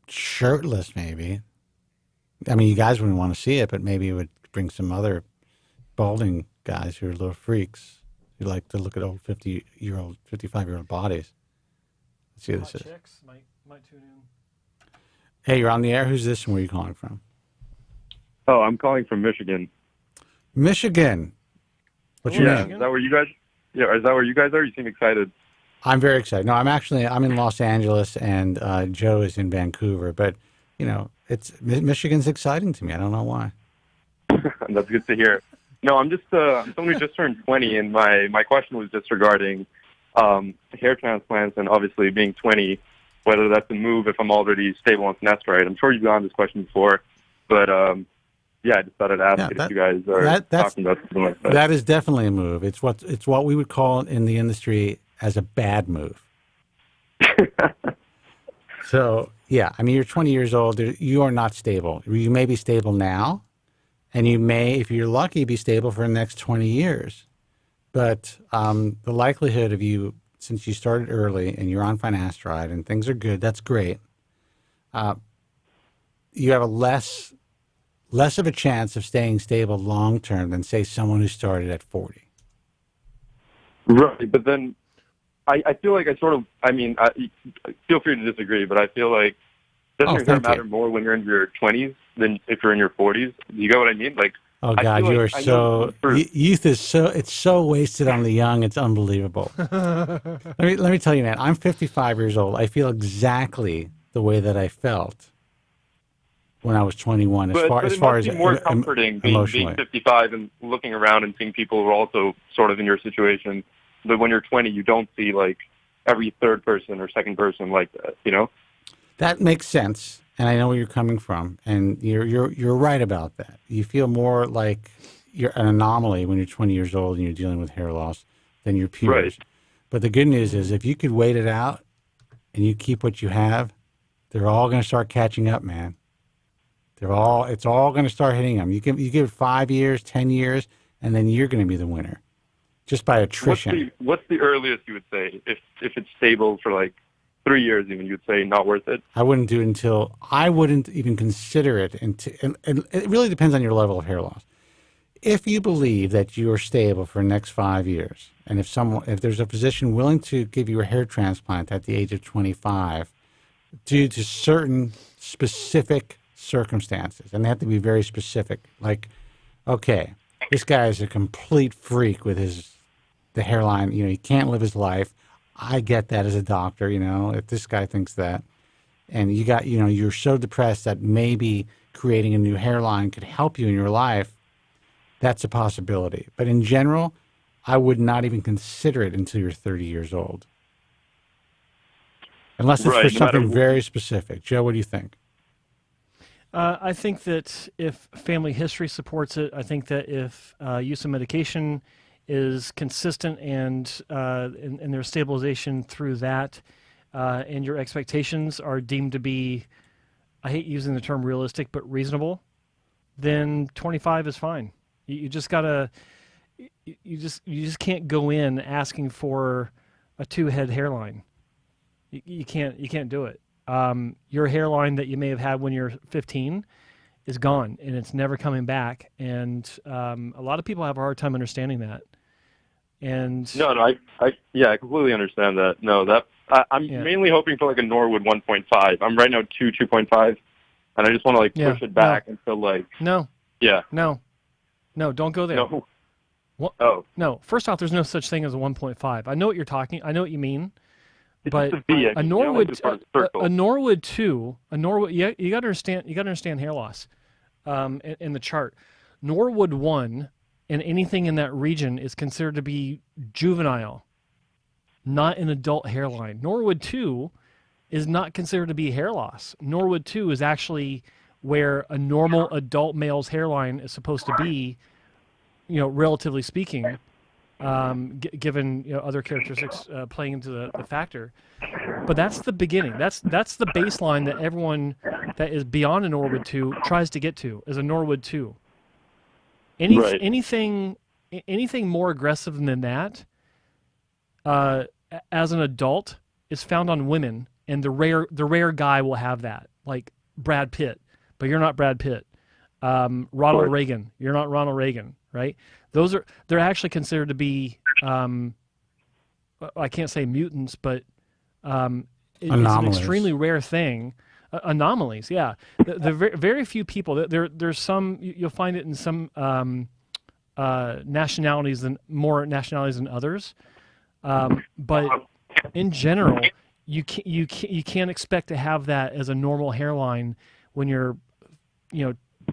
shirtless, maybe. I mean, you guys wouldn't want to see it, but maybe it would bring some other balding guys who are little freaks. You like to look at old 50-year-old, 55-year-old bodies. Let's see who this is. chicks might tune in. Hey, you're on the air. Who's this and where are you calling from? Oh, I'm calling from Michigan. Michigan. What's your name? Is that where you guys? Yeah, is that where you guys are? You seem excited. I'm very excited. No, I'm in Los Angeles and Joe is in Vancouver. But you know, Michigan's exciting to me. I don't know why. That's good to hear. No, I'm someone who just turned 20, and my question was just regarding hair transplants, and obviously being 20, whether that's a move if I'm already stable on finasteride. I'm sure you've gone this question before, but yeah, I just thought I'd ask if you guys are talking about something like that. That is definitely a move. It's what we would call in the industry as a bad move. So yeah, I mean, you're 20 years old. You are not stable. You may be stable now. And you may, if you're lucky, be stable for the next 20 years. But the likelihood of you, since you started early and you're on finasteride and things are good, that's great. You have a less of a chance of staying stable long term than, say, someone who started at 40. Right, but then I feel like feel free to disagree, but I feel like doesn't your hair matter more when you're in your 20s than if you're in your 40s? You get what I mean? Like, oh God, you are so youth is so wasted on the young. It's unbelievable. let me tell you, man. I'm 55 years old. I feel exactly the way that I felt when I was 21. It must be more comforting being 55 and looking around and seeing people who are also sort of in your situation. But when you're 20, you don't see like every third person or second person like that. You know. That makes sense, and I know where you're coming from, and you're right about that. You feel more like you're an anomaly when you're 20 years old and you're dealing with hair loss than your peers. Right. But the good news is, if you could wait it out and you keep what you have, they're all going to start catching up, man. It's all going to start hitting them. You give it 5 years, 10 years, and then you're going to be the winner, just by attrition. What's the earliest you would say if it's stable for like 3 years, even you'd say not worth it? I wouldn't do it until I wouldn't even consider it until, and it really depends on your level of hair loss. If you believe that you are stable for the next 5 years, and if there's a physician willing to give you a hair transplant at the age of 25 due to certain specific circumstances, and they have to be very specific, like, okay, this guy is a complete freak with the hairline, you know, he can't live his life. I get that as a doctor, if this guy thinks that, and you're so depressed that maybe creating a new hairline could help you in your life, that's a possibility. But in general, I would not even consider it until you're 30 years old. Unless it's for something very specific. Joe, what do you think? I think that if family history supports it, I think that if use of medication is consistent and there's stabilization through that, and your expectations are deemed to be, I hate using the term realistic, but reasonable, then 25 is fine. You just gotta, you just can't go in asking for a 2-head hairline. You can't do it. Your hairline that you may have had when you're 15 is gone, and it's never coming back. And a lot of people have a hard time understanding that. And I completely understand that. No, I'm mainly hoping for like a Norwood 1.5. I'm right now 2.5, and I just want to push it back until no, don't go there. No. No. First off, there's no such thing as a 1.5. I know what you're talking. I know what you mean. It's but just a V, a Norwood, a Norwood 2, you got to understand hair loss, in the chart. Norwood 1 and anything in that region is considered to be juvenile, not an adult hairline. Norwood 2 is not considered to be hair loss. Norwood 2 is actually where a normal adult male's hairline is supposed to be, relatively speaking. Given other characteristics playing into the factor, but that's the beginning. That's the baseline that everyone that is beyond a Norwood 2 tries to get to, is a Norwood 2. Anything more aggressive than that, as an adult, is found on women, and the rare guy will have that, like Brad Pitt, but you're not Brad Pitt. Ronald Reagan, you're not Ronald Reagan, right? They're actually considered to be, I can't say mutants, but it's an extremely rare thing. Anomalies, yeah. The very few people. There's some, you'll find it in some nationalities more nationalities than others, but in general, you can't expect to have that as a normal hairline when you're,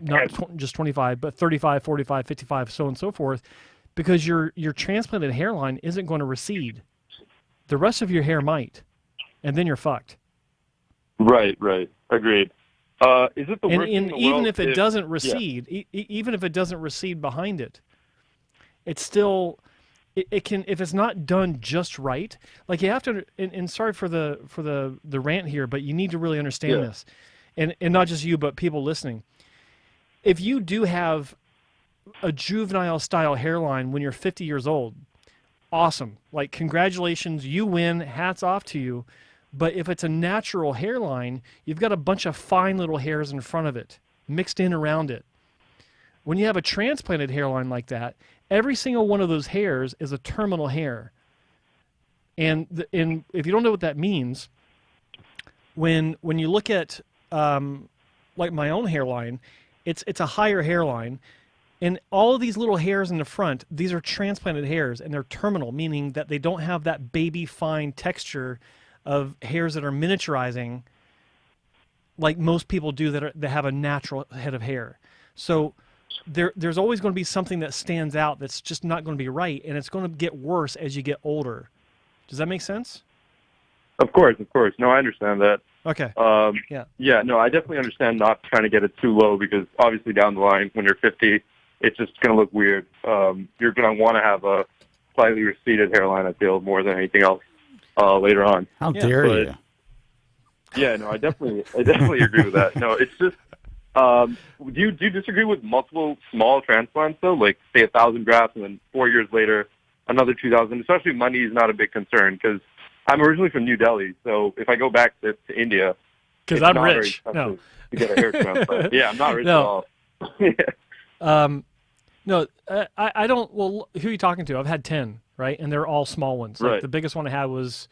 not just 25, but 35, 45, 55, so on and so forth, because your transplanted hairline isn't going to recede. The rest of your hair might, and then you're fucked. Right. Agreed. Is it the worst thing in the even world if it doesn't recede, even if it doesn't recede behind it, it's still, it can, if it's not done just right. Like you have to, and sorry for the rant here, but you need to really understand this, and not just you, but people listening. If you do have a juvenile style hairline when you're 50 years old, awesome. Like, congratulations, you win, hats off to you. But if it's a natural hairline, you've got a bunch of fine little hairs in front of it, mixed in around it. When you have a transplanted hairline like that, every single one of those hairs is a terminal hair. And if you don't know what that means, when you look at like my own hairline, it's a higher hairline, and all of these little hairs in the front, these are transplanted hairs, and they're terminal, meaning that they don't have that baby fine texture of hairs that are miniaturizing like most people do that have a natural head of hair. So there's always going to be something that stands out that's just not going to be right, and it's going to get worse as you get older. Does that make sense? Of course. No, I understand that. Okay. Yeah, no, I definitely understand not trying to get it too low, because obviously down the line, when you're 50, it's just going to look weird. You're going to want to have a slightly receded hairline, I feel, more than anything else later on. How dare you? Yeah, no, I definitely agree with that. No, it's just, do you disagree with multiple small transplants, though? Like, say, 1,000 grafts, and then 4 years later, another 2,000, especially money is not a big concern, because I'm originally from New Delhi, so if I go back to India, because I'm rich, to get a hair transplant. Yeah, I'm not rich at all. No, I don't. Well, who are you talking to? I've had 10, right, and they're all small ones. Like, the biggest one I had was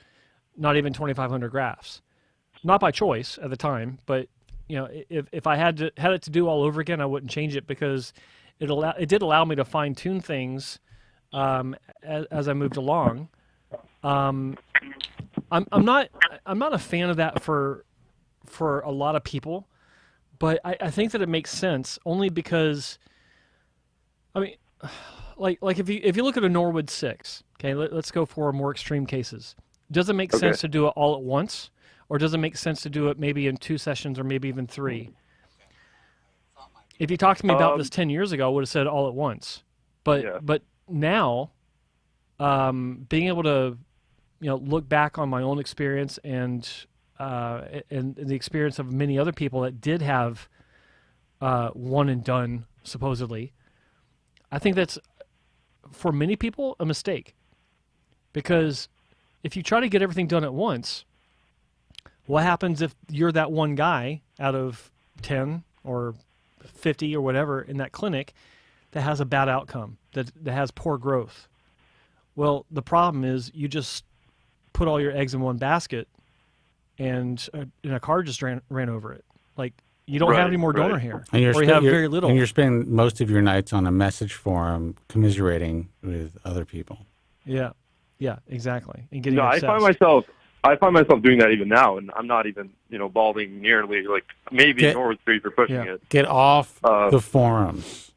not even 2,500 grafts, not by choice at the time, but if I had it to do all over again, I wouldn't change it, because it did allow me to fine tune things as I moved along. I'm not a fan of that for a lot of people, but I think that it makes sense only because, I mean, like if you look at a Norwood 6, okay, let's go for more extreme cases. Does it make sense to do it all at once, or does it make sense to do it maybe in 2 sessions or maybe even 3? If you talked to me about this 10 years ago, I would have said all at once. But now, being able to, look back on my own experience and the experience of many other people that did have one and done, supposedly, I think that's, for many people, a mistake. Because if you try to get everything done at once, what happens if you're that one guy out of 10 or 50 or whatever in that clinic that has a bad outcome, that has poor growth? Well, the problem is you just put all your eggs in one basket and a car just ran over it. Like, you don't have any more donor hair, or you have very little. And you're spending most of your nights on a message forum commiserating with other people. Yeah, exactly. And getting I find myself doing that even now, and I'm not even, balding nearly, like, maybe Norwood 3 for pushing it. Get off the forums.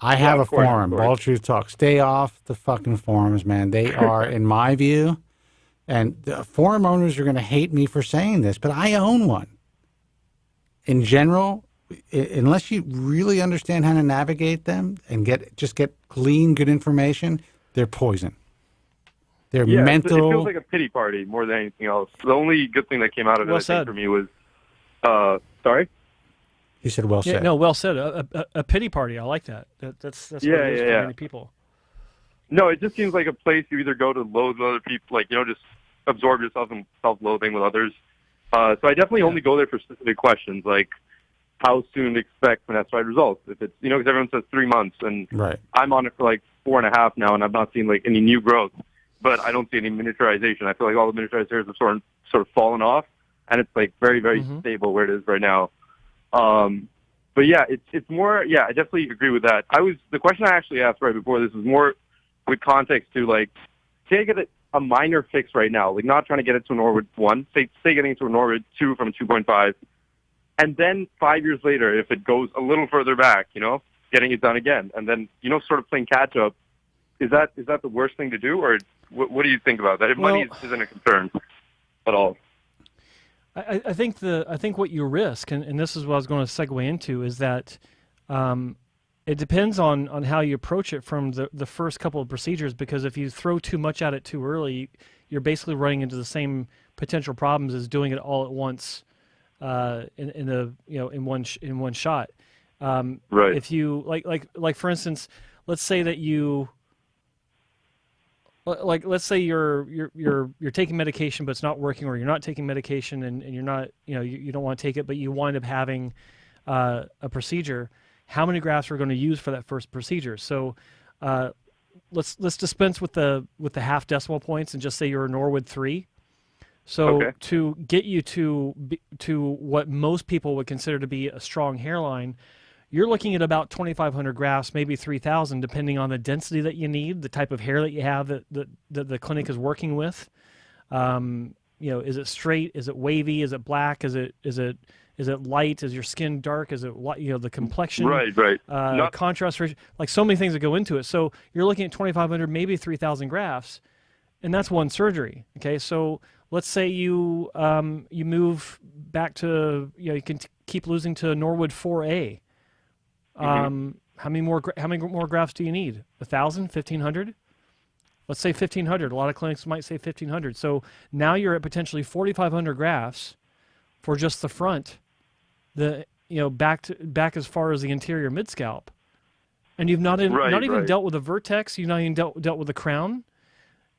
I have a forum, Bald Truth Talk. Stay off the fucking forums, man. They are, in my view, and the forum owners are going to hate me for saying this, but I own one. In general, unless you really understand how to navigate them and just get clean, good information, they're poison. They're mental. It feels like a pity party more than anything else. The only good thing that came out of it, I think, for me was, sorry? He said, "Well said." No, well said. A pity party. I like that. That's what it is for many people. No, it just seems like a place you either go to loathe with other people, like, just absorb yourself in self-loathing with others. So I definitely only go there for specific questions, like how soon to expect finasteride results. If it's, because everyone says 3 months, and I'm on it for like 4.5 now, and I've not seen like any new growth, but I don't see any miniaturization. I feel like all the miniaturized hairs have sort of fallen off, and it's like very, very stable where it is right now. But yeah, it's more, I definitely agree with that. The question I actually asked right before this was more with context to, like, say I get a minor fix right now, like not trying to get it to a Norwood 1, say getting it to a Norwood 2 from 2.5, and then 5 years later, if it goes a little further back, getting it done again, and then, sort of playing catch up, is that the worst thing to do, or what do you think about that? If money isn't a concern at all. I think what you risk, and this is what I was going to segue into, is that it depends on how you approach it from the first couple of procedures, because if you throw too much at it too early, you're basically running into the same potential problems as doing it all at once in one shot. Right. If you like for instance, let's say that let's say you're taking medication but it's not working, or you're not taking medication and you're not, you don't want to take it, but you wind up having a procedure. How many grafts we're going to use for that first procedure? So let's dispense with the half decimal points and just say you're a Norwood 3. So to get you to what most people would consider to be a strong hairline, you're looking at about 2,500 grafts, maybe 3,000, depending on the density that you need, the type of hair that you have that the clinic is working with. Is it straight? Is it wavy? Is it black? Is it light? Is your skin dark? Is it the complexion? Right. Contrast ratio, like so many things that go into it. So you're looking at 2,500, maybe 3,000 grafts, and that's one surgery. Okay, so let's say you move back to you can keep losing to Norwood 4A. How many more grafts do you need? 1,000, 1,500? Let's say 1,500. A lot of clinics might say 1,500. So now you're at potentially 4,500 grafts for just the front, back as far as the interior mid scalp, and you've not even dealt with the vertex. You've not even dealt with the crown,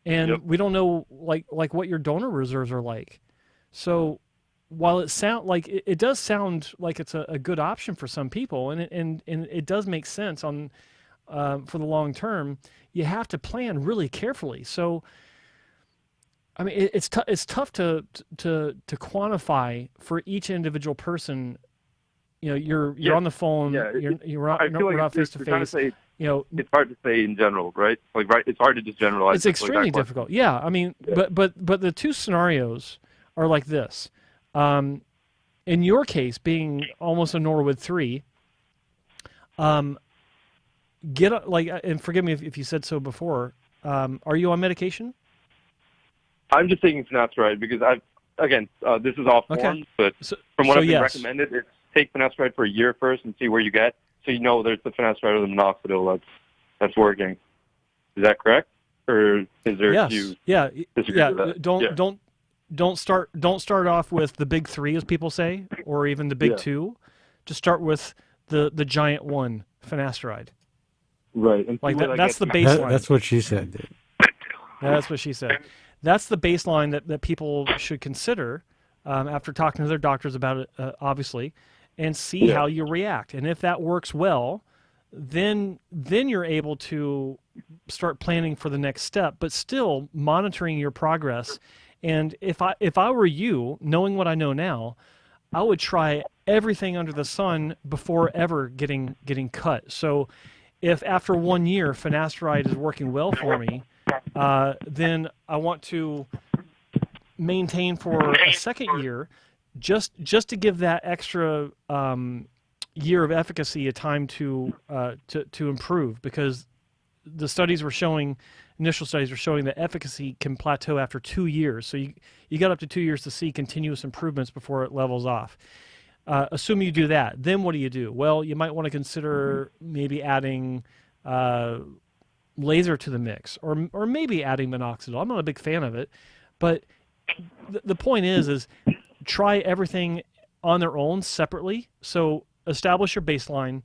and we don't know like what your donor reserves are like. So while it does sound like it's a good option for some people, and it does make sense for the long term, you have to plan really carefully. So, I mean, it's tough to quantify for each individual person. You're on the phone. Yeah, we're not face to face. it's hard to say in general, right? Like, right? It's hard to just generalize. It's extremely difficult. Yeah, I mean, but the two scenarios are like this. In your case, being almost a Norwood 3, and forgive me if you said so before. Are you on medication? I'm just taking finasteride because this is off form, but from what I've been recommended, it's take finasteride for a year first and see where you get, so you know there's the finasteride or the minoxidil that's working. Is that correct, or is there? Yes. Don't start off with the big 3, as people say, or even the big 2. Just start with the giant 1, finasteride. Right. And like that's the baseline. That's what she said, dude. Yeah, that's what she said. That's the baseline that people should consider after talking to their doctors about it, obviously, and see how you react. And if that works well, then you're able to start planning for the next step, but still monitoring your progress. And if I were you, knowing what I know now, I would try everything under the sun before ever getting cut. So if after 1 year finasteride is working well for me, then I want to maintain for a second year, just to give that extra year of efficacy a time to improve, because the studies were showing, initial studies were showing that efficacy can plateau after 2 years. So you got up to 2 years to see continuous improvements before it levels off. Assume you do that. Then what do? Well, you might want to consider maybe adding laser to the mix, or maybe adding minoxidil. I'm not a big fan of it, but the point is try everything on their own separately. So establish your baseline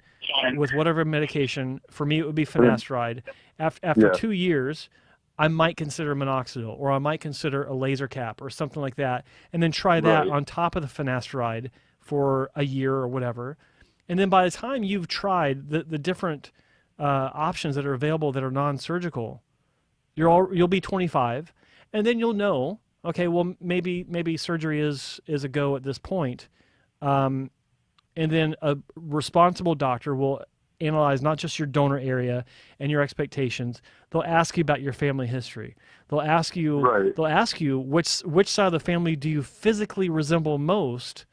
with whatever medication. For me, it would be finasteride. After 2 years, I might consider minoxidil, or I might consider a laser cap or something like that, and then try that on top of the finasteride for a year or whatever. And then by the time you've tried the different options that are available that are non-surgical, you'll be 25, and then you'll know, okay, well, maybe surgery is a go at this point. And then a responsible doctor will analyze not just your donor area and your expectations. They'll ask you about your family history. They'll ask you which side of the family do you physically resemble most,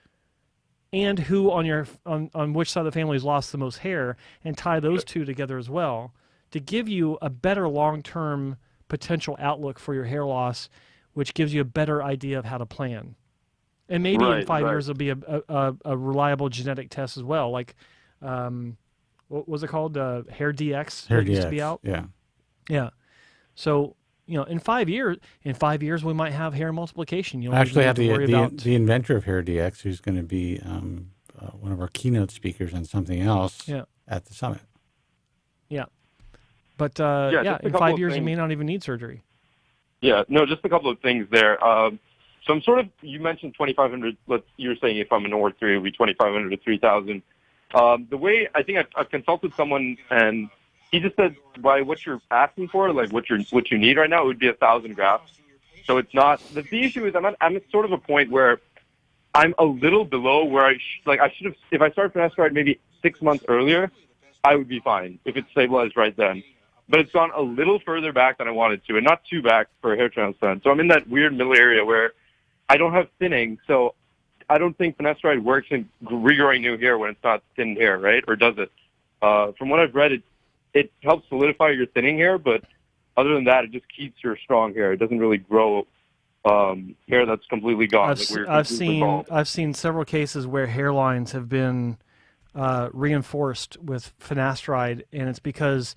and who on which side of the family has lost the most hair, and tie those two together as well to give you a better long-term potential outlook for your hair loss, which gives you a better idea of how to plan. And maybe in 5 years there'll be a reliable genetic test as well, like what was it called? Hair DX. Hair used to DX. be out. Yeah. Yeah. So in 5 years, we might have hair multiplication. I actually have the inventor of Hair DX, who's going to be one of our keynote speakers on something else at the summit. Yeah. But in 5 years, you may not even need surgery. Yeah. No, just a couple of things there. So I'm you mentioned 2,500. You were saying if I'm an Norwood 3, it would be 2,500 to 3,000. The way I think I've consulted someone, and he just said by what you're asking for, like what you need right now, it would be 1,000 grafts. So it's not the issue is I'm at sort of a point where I'm a little below where I should have, if I started finasteride maybe 6 months earlier, I would be fine if it's stabilized right then. But it's gone a little further back than I wanted to, and not too back for a hair transplant. So I'm in that weird middle area where I don't have thinning, so I don't think finasteride works in regrowing new hair when it's not thinned hair, right? Or does it? From what I've read, it helps solidify your thinning hair, but other than that, it just keeps your strong hair. It doesn't really grow hair that's completely gone. I've seen several cases where hairlines have been reinforced with finasteride, and it's because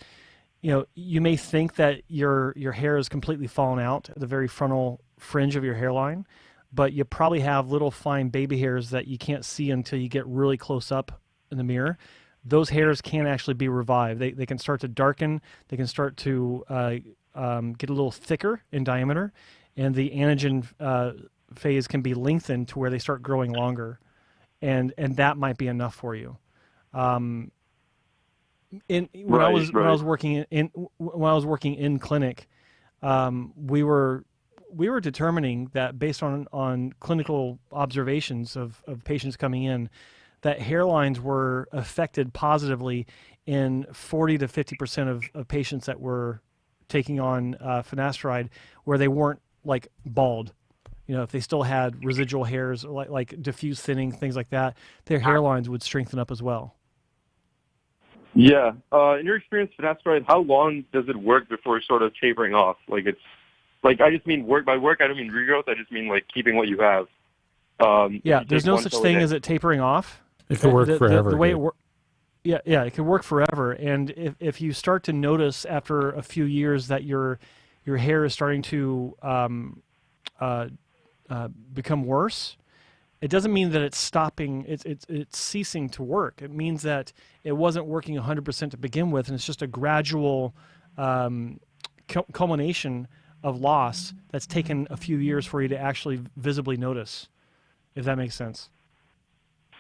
you may think that your hair is completely fallen out at the very frontal fringe of your hairline, but you probably have little fine baby hairs that you can't see until you get really close up in the mirror. Those hairs can actually be revived. They can start to darken. They can start to get a little thicker in diameter, and the anagen phase can be lengthened to where they start growing longer, and that might be enough for you. When I was working in clinic, we were determining that based on clinical observations of patients coming in, that hairlines were affected positively in 40 to 50% of patients that were taking on finasteride, where they weren't like bald. You know, if they still had residual hairs, like diffuse thinning, things like that, their hairlines would strengthen up as well. Yeah. In your experience, finasteride, how long does it work before sort of tapering off? Like I just mean work by work. I don't mean regrowth. I just mean like keeping what you have. Yeah, there's no such thing as it tapering off. It could work forever. The way it works. Yeah, it could work forever. And if you start to notice after a few years that your hair is starting to become worse, it doesn't mean that it's stopping. It's ceasing to work. It means that it wasn't working 100% to begin with, and it's just a gradual culmination of loss that's taken a few years for you to actually visibly notice. If that makes sense.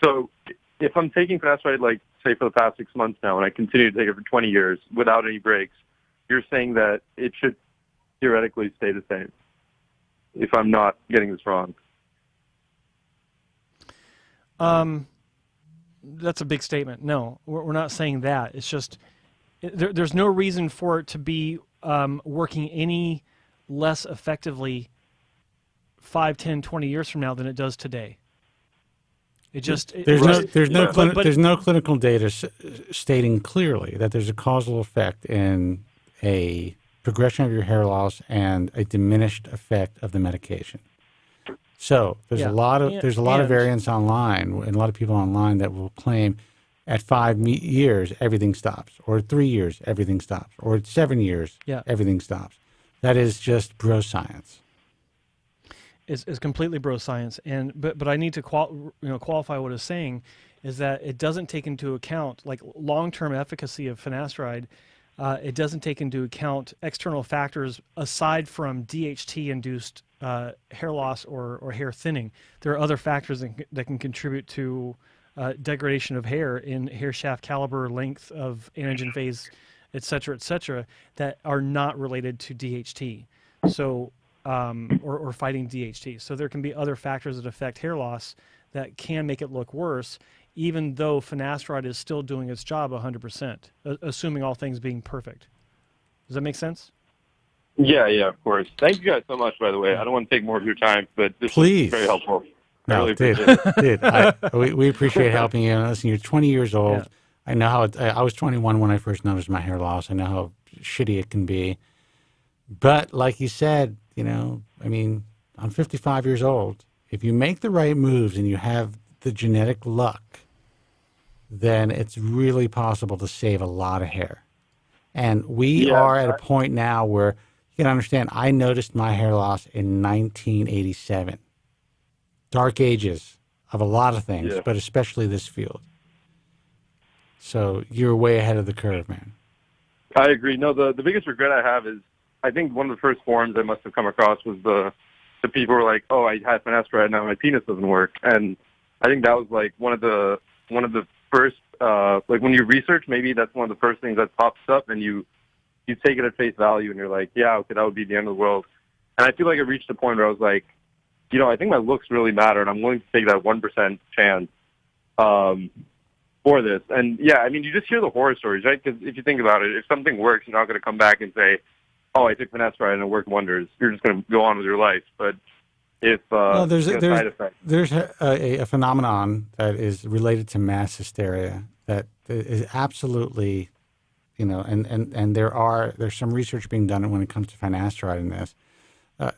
So, if I'm taking finasteride, like say for the past 6 months now, and I continue to take it for 20 years without any breaks, you're saying that it should theoretically stay the same. If I'm not getting this wrong. That's a big statement. No, we're not saying that. It's just there's no reason for it to be working any less effectively 5, 10, 20 years from now than it does today. It just there's no clinical data stating clearly that there's a causal effect in a progression of your hair loss and a diminished effect of the medication. So there's a lot of variants online, and a lot of people online that will claim at 5 years everything stops, or 3 years everything stops, or at 7 years everything stops. That is just bro science. Is completely bro science, but I need to qualify what it's saying is that it doesn't take into account like long-term efficacy of finasteride. It doesn't take into account external factors aside from DHT-induced hair loss or hair thinning. There are other factors that can contribute to degradation of hair in hair shaft caliber, length of anagen phase, et cetera, that are not related to DHT. So, or fighting DHT. So there can be other factors that affect hair loss that can make it look worse, even though finasteride is still doing its job 100%, assuming all things being perfect. Does that make sense? Yeah, of course. Thank you guys so much, by the way. I don't want to take more of your time, but this is very helpful. I really appreciate it. We appreciate helping you. Listen, you're 20 years old. Yeah. I know how I was 21 when I first noticed my hair loss. I know how shitty it can be. But like you said, I'm 55 years old. If you make the right moves and you have the genetic luck, then it's really possible to save a lot of hair. And we are at a point now where you can understand, I noticed my hair loss in 1987. Dark ages of a lot of things, but especially this field. So you're way ahead of the curve, man. I agree. No, the biggest regret I have is I think one of the first forums I must have come across was the people were like, oh, I had finasteride, now my penis doesn't work. And I think that was like one of the first, like when you research, maybe that's one of the first things that pops up, and you take it at face value, and you're like, yeah, okay, that would be the end of the world. And I feel like I reached a point where I was like, I think my looks really matter, and I'm willing to take that 1% chance for this. And yeah, you just hear the horror stories, right? Because if you think about it, if something works, you're not going to come back and say, oh, I took finasteride and it worked wonders. You're just going to go on with your life. But if there's a phenomenon that is related to mass hysteria that is absolutely, and there's some research being done when it comes to finasteride in this.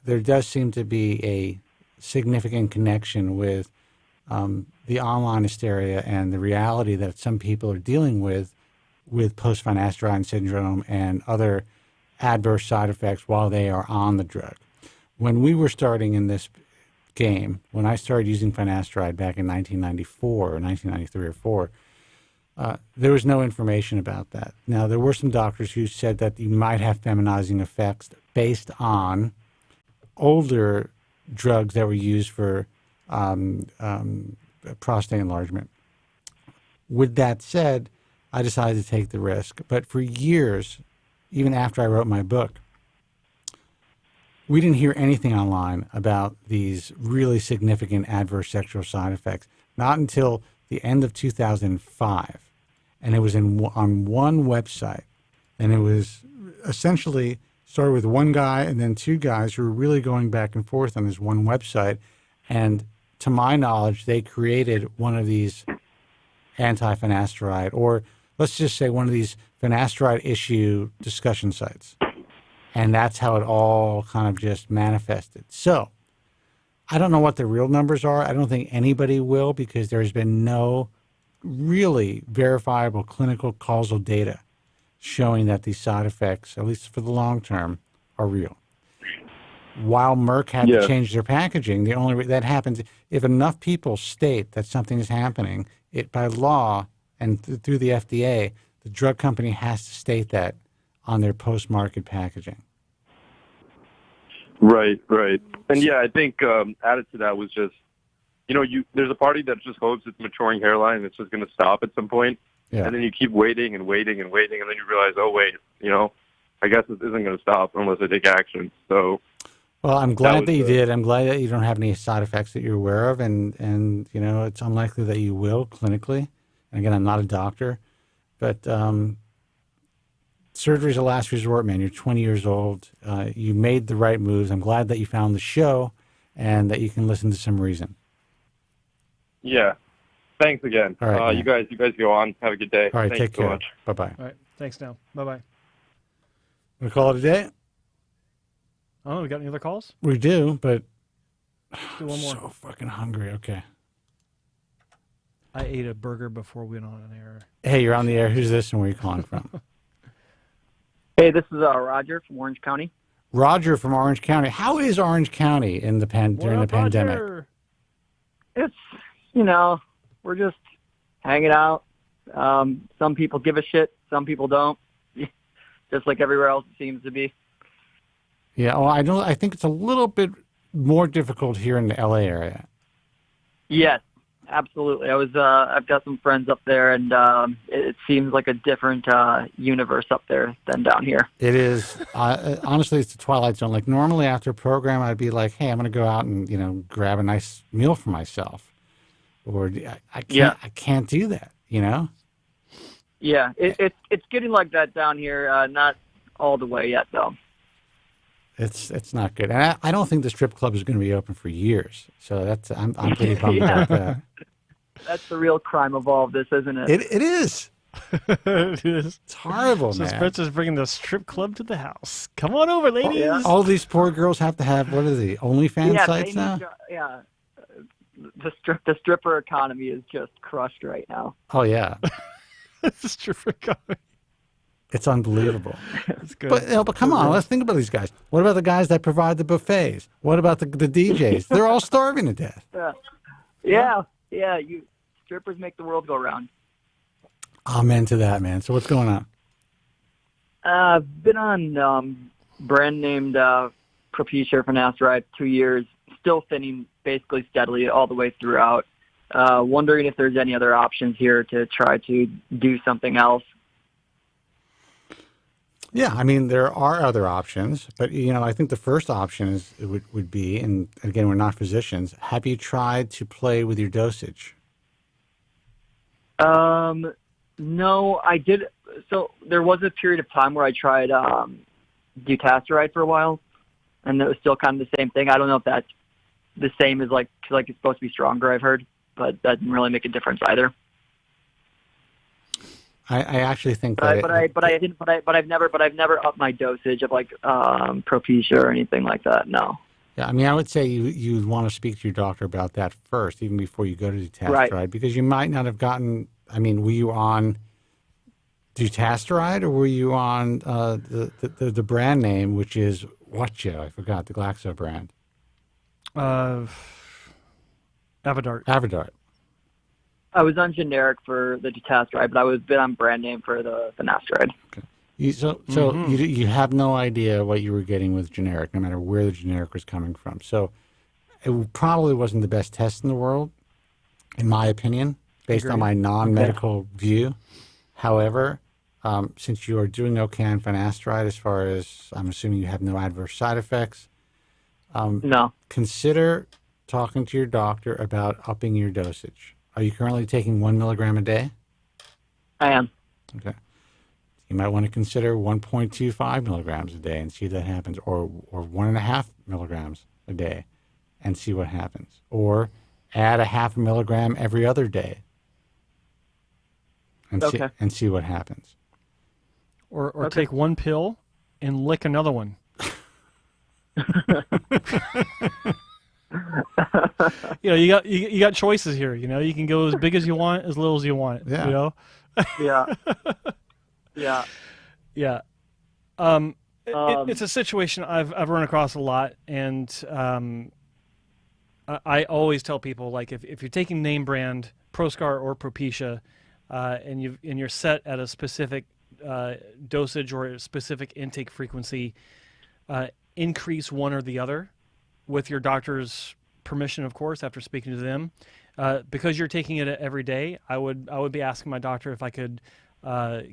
There does seem to be a significant connection with the online hysteria and the reality that some people are dealing with post-finasteride syndrome and other adverse side effects while they are on the drug. When we were starting in this game, when I started using finasteride back in 1994 or 1993 or 4, there was no information about that. Now, there were some doctors who said that you might have feminizing effects based on older drugs that were used for prostate enlargement. With that said, I decided to take the risk. But for years, even after I wrote my book, we didn't hear anything online about these really significant adverse sexual side effects. Not until the end of 2005, and it was on one website, and it was essentially started with one guy and then two guys who were really going back and forth on this one website, and to my knowledge, they created one of these anti-finasteride, or let's just say one of these finasteride issue discussion sites. And that's how it all kind of just manifested. So I don't know what the real numbers are. I don't think anybody will, because there's been no really verifiable clinical causal data showing that these side effects, at least for the long term, are real. While Merck had to change their packaging, the only that happens if enough people state that something is happening. It by law and through the FDA, the drug company has to state that on their post-market packaging. Right. And yeah, I think added to that was just, there's a party that just hopes it's maturing hairline and it's just going to stop at some point. Yeah. And then you keep waiting and waiting and waiting, and then you realize, oh, wait, I guess this isn't going to stop unless I take action. So, well, I'm glad that you did. I'm glad that you don't have any side effects that you're aware of, and it's unlikely that you will clinically. And again, I'm not a doctor, but surgery is a last resort, man. You're 20 years old. You made the right moves. I'm glad that you found the show and that you can listen to some reason. Yeah. Thanks again. All right, you guys go on. Have a good day. All right, Thanks take so care. much. Bye-bye. All right. Thanks now. Bye-bye. We call it a day? Oh, we got any other calls? We do, but Do one more. I'm so fucking hungry. Okay. I ate a burger before we went on an air. Hey, you're on the air. Who's this and where are you calling from? Hey, this is Roger from Orange County. Roger from Orange County. How is Orange County in the during the pandemic? Roger? It's, we're just hanging out. Some people give a shit. Some people don't. Just like everywhere else it seems to be. Yeah, well, I think it's a little bit more difficult here in the LA area. Yes, absolutely. I've got some friends up there, and it seems like a different universe up there than down here. It is. Honestly, it's the Twilight Zone. Like normally after a program, I'd be like, hey, I'm going to go out and, grab a nice meal for myself. Or I can't do that, Yeah, it's getting like that down here. Not all the way yet, though. It's not good. And I don't think the strip club is going to be open for years. So I'm pretty bummed about that. That's the real crime of all of this, isn't it? It is. It is. It's horrible, so man. Spencer's bringing the strip club to the house. Come on over, ladies. Yeah. All these poor girls have to have, what are the OnlyFans sites now? The stripper economy is just crushed right now. Oh, yeah. The stripper economy. It's unbelievable. That's good. But come on, let's think about these guys. What about the guys that provide the buffets? What about the DJs? They're all starving to death. Yeah. You strippers make the world go round. Amen to that, man. So what's going on? I've been on brand named Propecia finasteride 2 years, still thinning basically steadily all the way throughout. Wondering if there's any other options here to try to do something else. Yeah, I mean, there are other options, but, I think the first option would be, and again, we're not physicians, have you tried to play with your dosage? No, I did. So there was a period of time where I tried dutasteride for a while, and it was still kind of the same thing. I don't know if that's the same as like it's supposed to be stronger, I've heard, but that didn't really make a difference either. I actually think But that I've never upped my dosage of like Propecia or anything like that. No. Yeah, I mean, I would say you'd want to speak to your doctor about that first, even before you go to dutasteride, Right. because you might not have gotten. I mean, were you on dutasteride or were you on the brand name, which is Watcho? I forgot the Glaxo brand. Avodart. Avodart. I was on generic for the dutasteride, but I was been on brand name for the finasteride. Okay. You have no idea what you were getting with generic, no matter where the generic was coming from. So it probably wasn't the best test in the world, in my opinion, based on my non-medical view. However, since you are doing okay on finasteride, as far as I'm assuming you have no adverse side effects, No. consider talking to your doctor about upping your dosage. are you currently taking 1 milligram a day? I am. Okay. You might want to consider 1.25 milligrams a day and see if that happens, or 1.5 milligrams a day and see what happens, or add a half a milligram every other day and see what happens. Or take one pill and lick another one. You got choices here. You can go as big as you want, as little as you want. Yeah. Yeah. Yeah. It's a situation I've run across a lot, and I always tell people, like, if you're taking name brand Proscar or Propecia, and you're set at a specific dosage or a specific intake frequency, increase one or the other with your doctor's permission, of course, after speaking to them. Because you're taking it every day, I would be asking my doctor if I could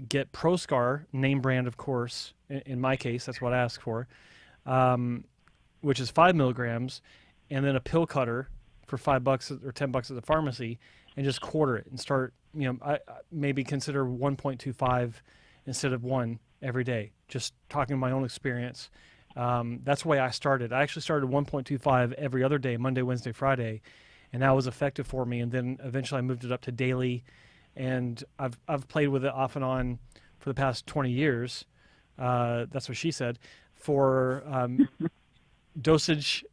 get Proscar, name brand, of course. In my case, that's what I ask for, which is 5 milligrams, and then a pill cutter for $5 or $10 at the pharmacy, and just quarter it and start. I maybe consider 1.25 instead of 1 every day. Just talking my own experience. That's the way I started. I actually started 1.25 every other day, Monday, Wednesday, Friday, and that was effective for me. And then eventually I moved it up to daily, and I've played with it off and on for the past 20 years. That's what she said. For dosage,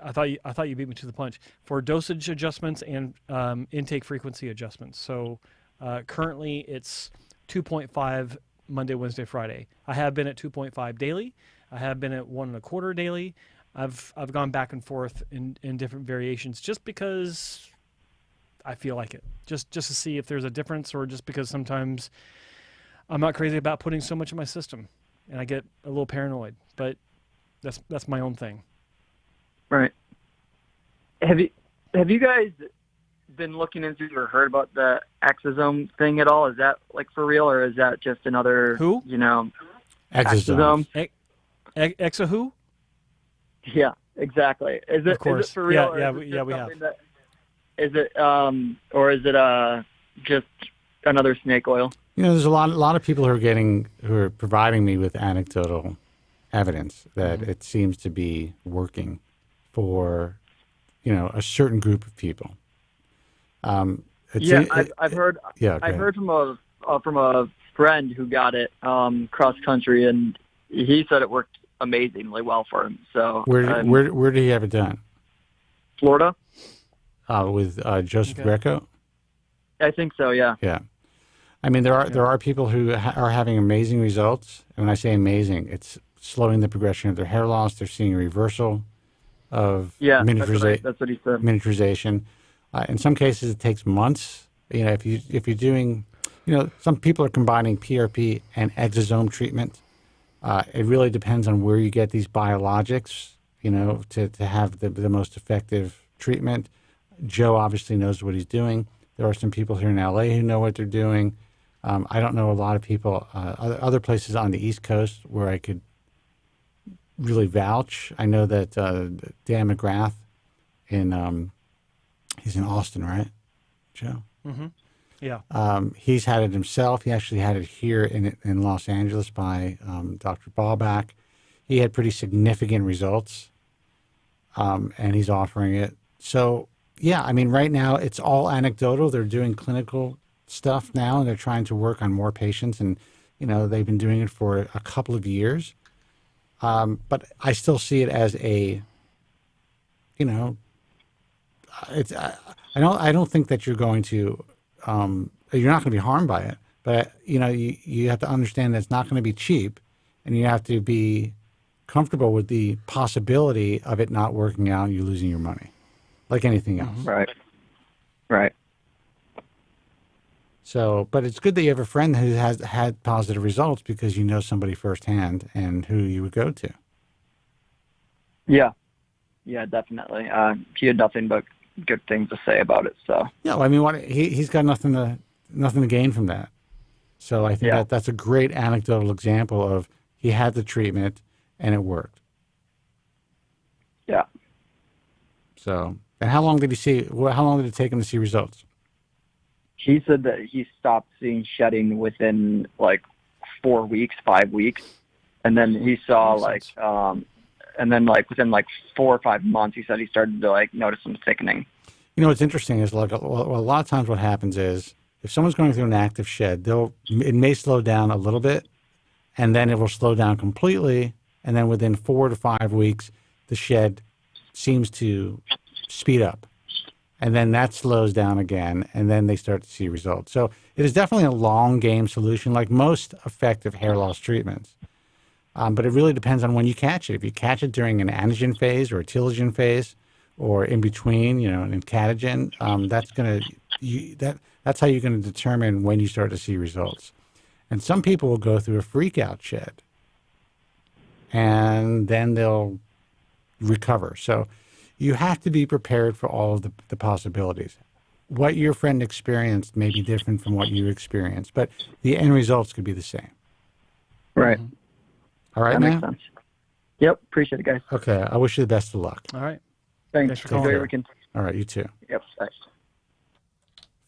I thought you beat me to the punch. For dosage adjustments and intake frequency adjustments. So currently it's 2.5 Monday, Wednesday, Friday. I have been at 2.5 daily. I have been at 1.25 daily. I've gone back and forth in different variations just because I feel like it. Just to see if there's a difference, or just because sometimes I'm not crazy about putting so much in my system and I get a little paranoid. But that's my own thing. Right. Have you guys been looking into or heard about the exosome thing at all? Is that like for real, or is that just another exosome? Exo who? Yeah, exactly. Is it for real? Yeah, we have. Is it or is it just another snake oil? There's a lot of people who are providing me with anecdotal evidence that it seems to be working for, a certain group of people. I've heard. Yeah, I've heard from a friend who got it cross country, and he said it worked amazingly well for him. So where did he have it done? Florida. With Joseph Greco. I think so. Yeah. Yeah. I mean, there are people who are having amazing results, and when I say amazing, it's slowing the progression of their hair loss. They're seeing a reversal of that's what he said. Miniaturization. In some cases, it takes months. If you're doing, some people are combining PRP and exosome treatment. It really depends on where you get these biologics, to have the most effective treatment. Joe obviously knows what he's doing. There are some people here in LA who know what they're doing. I don't know a lot of people, other places on the East Coast where I could really vouch. I know that Dan McGrath he's in Austin, right, Joe? Mm-hmm. Yeah. He's had it himself. He actually had it here in Los Angeles by Dr. Ballback. He had pretty significant results, and he's offering it. So, yeah, I mean, right now it's all anecdotal. They're doing clinical stuff now, and they're trying to work on more patients, and, they've been doing it for a couple of years. But I still see it as a, I don't think that you're going to, you're not going to be harmed by it, but you have to understand that it's not going to be cheap, and you have to be comfortable with the possibility of it not working out and you losing your money, like anything else. Right. So, but it's good that you have a friend who has had positive results, because you know somebody firsthand and who you would go to. Yeah, definitely. He had nothing but good things to say about it. So yeah, well, I mean, he's got nothing to gain from that. So I think that's a great anecdotal example of he had the treatment and it worked. Yeah. So, and how long did he see? How long did it take him to see results? he said that he stopped seeing shedding within like 4 weeks, 5 weeks, and then he saw and then like within like 4 or 5 months, he said he started to like notice some thickening. You know what's interesting is like a lot of times what happens is if someone's going through an active shed, it may slow down a little bit, and then it will slow down completely, and then within 4 to 5 weeks, the shed seems to speed up. And then that slows down again, and then they start to see results. So it is definitely a long game solution, like most effective hair loss treatments. But it really depends on when you catch it. If you catch it during an anagen phase or a telogen phase, or in between, in catagen, that's how you're going to determine when you start to see results. And some people will go through a freak out shed, and then they'll recover. So you have to be prepared for all of the possibilities. What your friend experienced may be different from what you experienced, but the end results could be the same. Right. All right, that man? Makes sense. Yep. Appreciate it, guys. Okay. I wish you the best of luck. All right. Thanks for calling. calling. Great weekend. All right. You too. Yep. Thanks.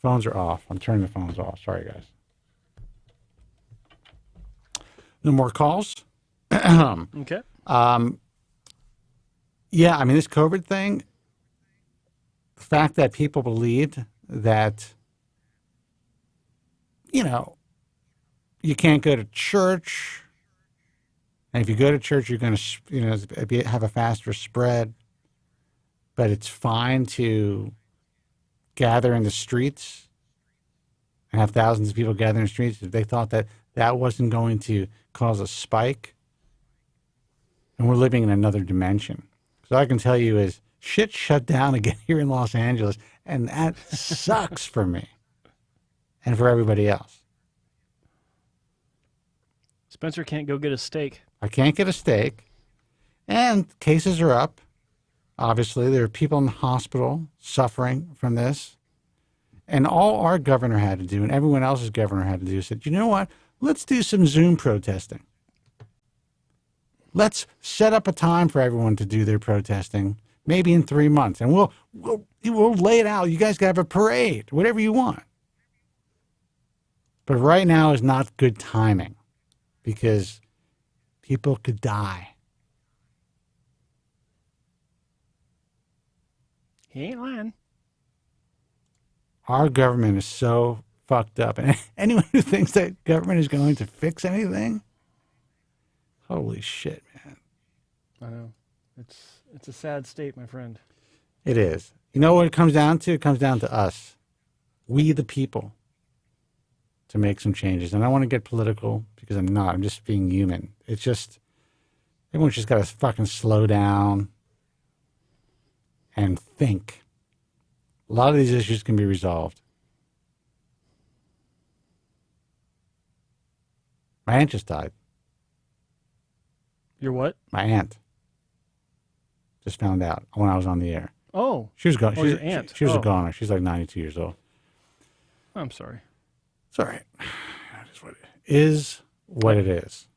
Phones are off. I'm turning the phones off. Sorry, guys. No more calls? Okay. Yeah, I mean, this COVID thing, the fact that people believed that, you can't go to church, and if you go to church, you're going to, have a faster spread, but it's fine to gather in the streets and have thousands of people gather in the streets. If they thought that that wasn't going to cause a spike, and we're living in another dimension. So all I can tell you is shit shut down again here in Los Angeles, and that sucks for me and for everybody else. Spencer can't go get a steak. I can't get a steak, and cases are up. Obviously, there are people in the hospital suffering from this. And all our governor had to do, and everyone else's governor had to do, said, you know what? Let's do some Zoom protesting. Let's set up a time for everyone to do their protesting, maybe in 3 months, and we'll lay it out. You guys can have a parade, whatever you want. But right now is not good timing because people could die. He ain't lying. Our government is so fucked up, and anyone who thinks that government is going to fix anything, holy shit, man. I know. It's a sad state, my friend. It is. You know what it comes down to? It comes down to us, we the people, to make some changes. And I don't want to get political because I'm not. I'm just being human. It's just, everyone's just got to fucking slow down and think. A lot of these issues can be resolved. My aunt just died. Your what? My aunt. Just found out when I was on the air. Oh. She was gone. Oh, your aunt. She was a Oh. goner. She's like 92 years old. I'm sorry. It's all right. It is what it is.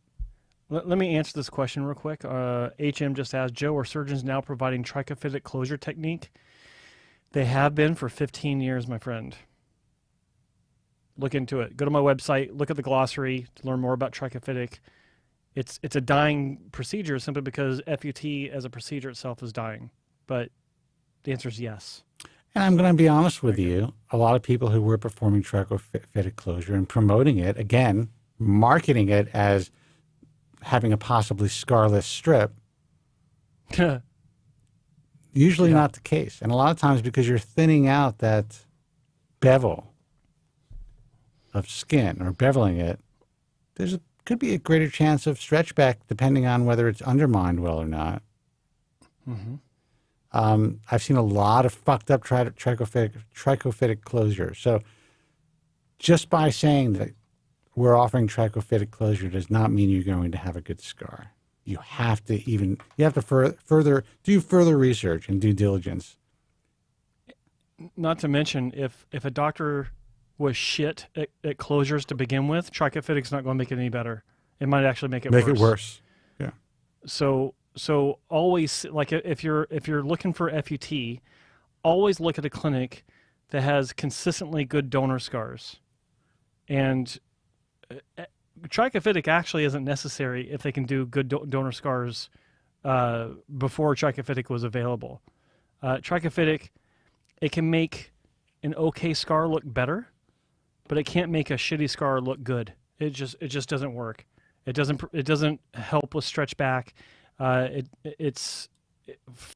Let me answer this question real quick. HM just asked, Joe, are surgeons now providing trichophytic closure technique? They have been for 15 years, my friend. Look into it. Go to my website, look at the glossary to learn more about trichophytic. It's a dying procedure simply because FUT as a procedure itself is dying. But the answer is yes. And I'm going to be honest with you. A lot of people who were performing trichophytic closure and promoting it, again, marketing it as having a possibly scarless strip, usually not the case. And a lot of times because you're thinning out that bevel of skin or beveling it, could be a greater chance of stretch back depending on whether it's undermined well or not. Mm-hmm. I've seen a lot of fucked up trichophytic closure. So just by saying that we're offering trichophytic closure does not mean you're going to have a good scar. You have to do further research and due diligence. Not to mention, if a doctor was shit at closures to begin with, trichophytic's not going to make it any better. It might actually make it worse. Make it worse. Yeah. So always, like if you're looking for FUT, always look at a clinic that has consistently good donor scars. And trichophytic actually isn't necessary if they can do good donor scars before trichophytic was available. Trichophytic, it can make an okay scar look better, but it can't make a shitty scar look good. It just doesn't work. It doesn't help with stretch back. It's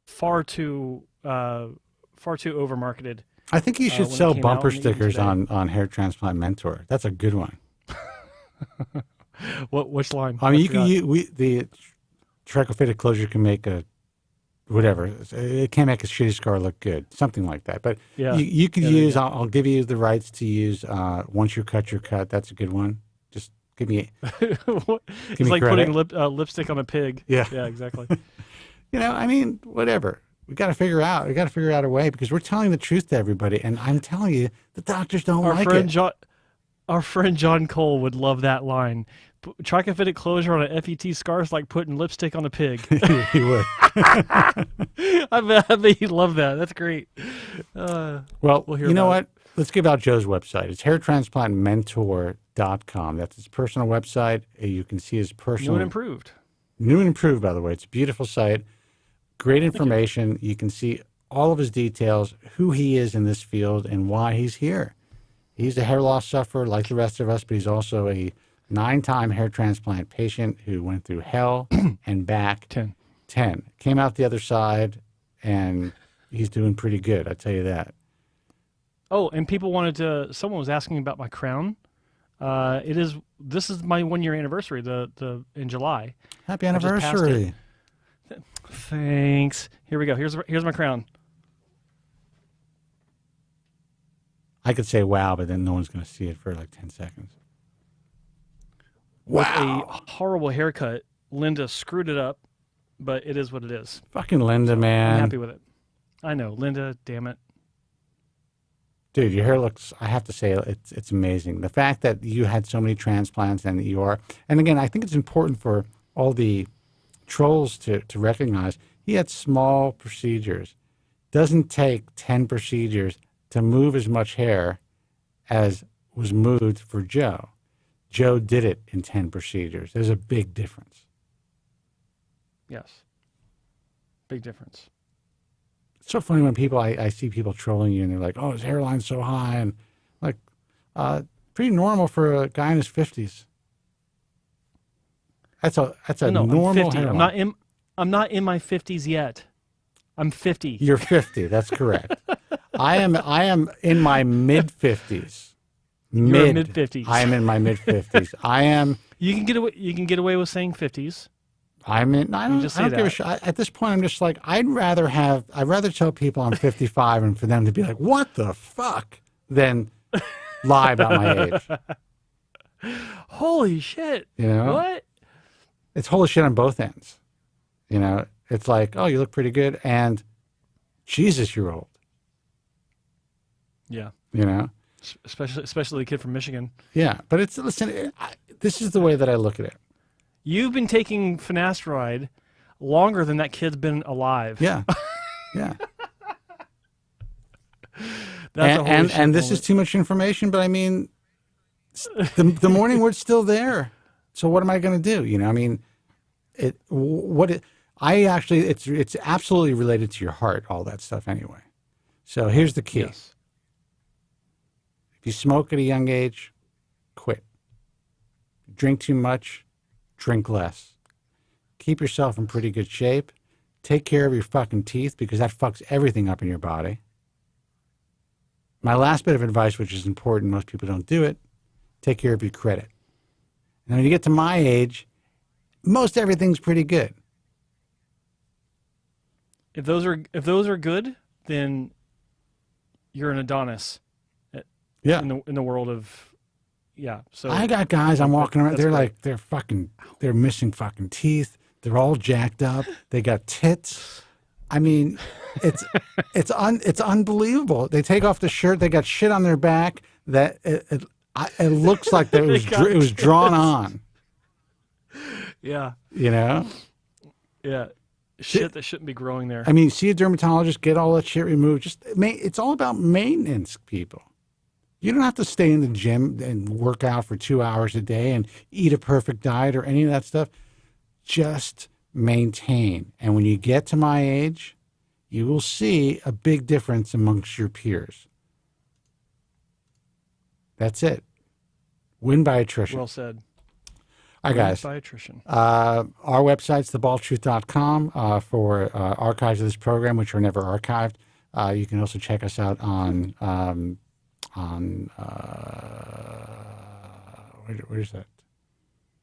far too over marketed. I think you should sell bumper stickers on Hair Transplant Mentor. That's a good one. Which line? I mean, the trichophytic closure can make a whatever. It can't make a shitty scar look good, something like that. But yeah, you could use. I'll give you the rights to use. Once you cut your cut, that's a good one. Just give me. It's like credit. putting lipstick on a pig. Yeah, yeah, exactly. I mean, whatever. We got to figure out. We got to figure out a way because we're telling the truth to everybody, and I'm telling you, the doctors don't like it. Our friend John Cole would love that line. Trichophytic closure on a FET scar is like putting lipstick on a pig. He would. I bet he'd love that. That's great. Well, we'll hear you know about what? Let's give out Joe's website. It's hairtransplantmentor.com. That's his personal website. You can see his personal. New and improved. New and improved, by the way. It's a beautiful site. Great information. You can see all of his details, who he is in this field, and why he's here. He's a hair loss sufferer like the rest of us, but he's also a 9-time hair transplant patient who went through hell and back. 10. Came out the other side, and he's doing pretty good, I tell you that. Oh, and people someone was asking about my crown. This is my 1-year anniversary, in July. Happy anniversary. Thanks. Here we go. Here's my crown. I could say wow, but then no one's going to see it for like 10 seconds. With a horrible haircut, Linda screwed it up, but it is what it is. Fucking Linda, man. I'm happy with it. I know. Linda, damn it. Dude, your hair looks, I have to say, it's amazing. The fact that you had so many transplants and that you are, and again, I think it's important for all the trolls to recognize he had small procedures. Doesn't take 10 procedures to move as much hair as was moved for Joe. Joe did it in 10 procedures. There's a big difference. Yes. Big difference. It's so funny when I see people trolling you and they're like, oh, his hairline's so high. And like, pretty normal for a guy in his 50s. That's a normal I'm 50. hairline. I'm not in my 50s yet. I'm 50. You're 50. That's correct. I am in my mid-50s. Mid-50s. I am in my mid-50s. I am. You can get away with saying 50s. I don't give a shit. At this point, I'm just like, I'd rather tell people I'm 55 and for them to be like, what the fuck, than lie about my age. Holy shit. You know? What? It's holy shit on both ends. You know, it's like, oh, you look pretty good, and Jesus, you're old. Yeah. You know? Especially the kid from Michigan. Yeah, but this is the way that I look at it. You've been taking finasteride longer than that kid's been alive. Yeah, yeah. and this is too much information, but I mean, the morning wood's still there. So what am I going to do? You know, I mean, it's absolutely related to your heart, all that stuff anyway. So here's the key. Yes. If you smoke at a young age, quit. Drink too much, drink less. Keep yourself in pretty good shape. Take care of your fucking teeth because that fucks everything up in your body. My last bit of advice, which is important, most people don't do it, take care of your credit. And when you get to my age, most everything's pretty good. If those are good, then you're an Adonis. Yeah. In the world of, yeah. So I got guys I'm walking around. They're great. like they're missing fucking teeth. They're all jacked up. They got tits. I mean, it's unbelievable. They take off the shirt. They got shit on their back that it looks like it was drawn on. Yeah. You know. Yeah. shit that shouldn't be growing there. I mean, see a dermatologist, get all that shit removed. It's all about maintenance, people. You don't have to stay in the gym and work out for 2 hours a day and eat a perfect diet or any of that stuff. Just maintain. And when you get to my age, you will see a big difference amongst your peers. That's it. Win by attrition. Well said. All right, guys. Win by attrition. Our website's thebaldtruth.com for archives of this program, which are never archived. You can also check us out on where's that?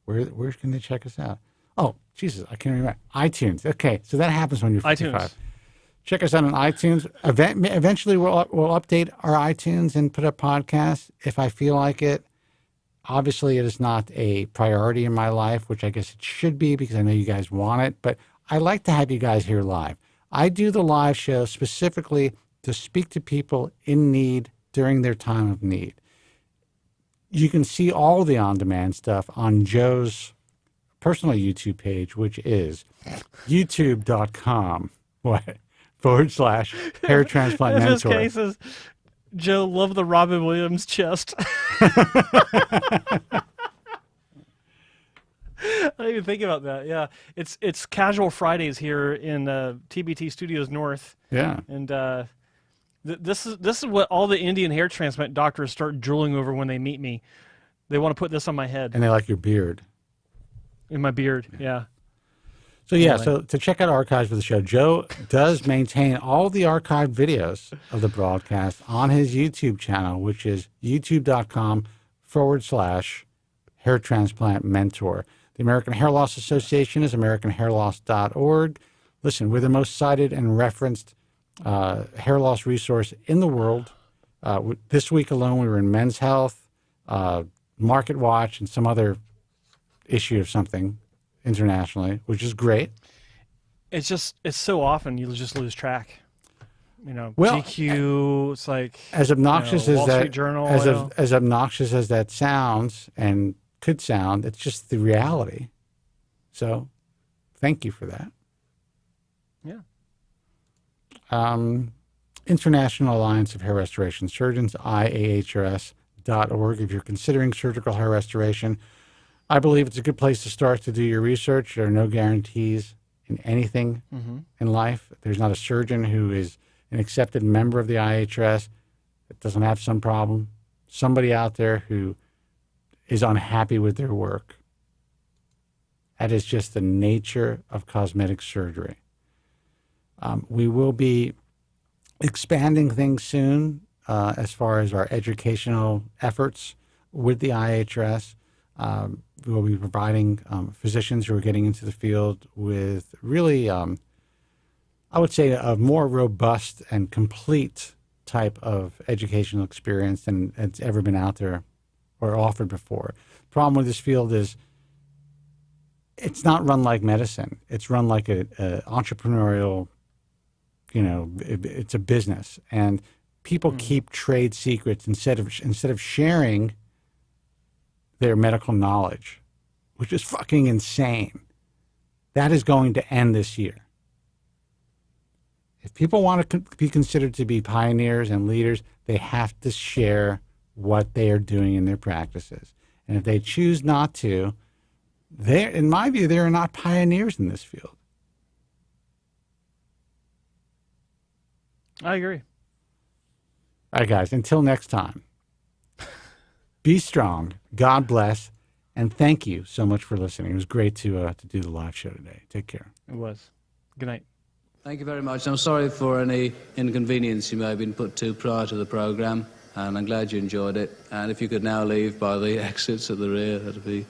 Where can they check us out? Oh, Jesus, I can't remember. iTunes. Okay, so that happens when you're 55. iTunes. Check us out on iTunes. Eventually, we'll update our iTunes and put up podcasts if I feel like it. Obviously, it is not a priority in my life, which I guess it should be because I know you guys want it. But I like to have you guys here live. I do the live show specifically to speak to people in need during their time of need. You can see all the on-demand stuff on Joe's personal YouTube page, which is youtube.com/hair transplant mentor. In this case, is Joe love the Robin Williams chest. I didn't even think about that. Yeah, it's Casual Fridays here in TBT Studios North. Yeah, and this is what all the Indian hair transplant doctors start drooling over when they meet me. They want to put this on my head. And they like your beard. In my beard, yeah. So yeah, Anyway. so to check out archives for the show, Joe does maintain all the archived videos of the broadcast on his YouTube channel, which is youtube.com/hair transplant mentor. The American Hair Loss Association is americanhairloss.org. Listen, we're the most cited and referenced hair loss resource in the world. This week alone, we were in Men's Health, Market Watch, and some other issue of something internationally, which is great. It's so often you just lose track. You know, Well, GQ. It's like as obnoxious Wall as that Street Journal, as obnoxious as that sounds and could sound, it's just the reality. So, thank you for that. Yeah. International Alliance of Hair Restoration Surgeons, IAHRS.org. If you're considering surgical hair restoration, I believe it's a good place to start to do your research. There are no guarantees in anything in life. There's not a surgeon who is an accepted member of the IHRS that doesn't have some problem. Somebody out there who is unhappy with their work. That is just the nature of cosmetic surgery. We will be expanding things soon as far as our educational efforts with the IHRS. We will be providing physicians who are getting into the field with really, I would say, a more robust and complete type of educational experience than it's ever been out there or offered before. The problem with this field is it's not run like medicine. It's run like an entrepreneurial, it's a business. And people keep trade secrets instead of sharing their medical knowledge, which is fucking insane. That is going to end this year. If people want to be considered to be pioneers and leaders, they have to share what they are doing in their practices. And if they choose not to, in my view, they are not pioneers in this field. I agree. All right, guys, until next time, be strong, God bless, and thank you so much for listening. It was great to do the live show today. Take care. It was. Good night. Thank you very much. I'm sorry for any inconvenience you may have been put to prior to the programme, and I'm glad you enjoyed it. And if you could now leave by the exits at the rear, that'd be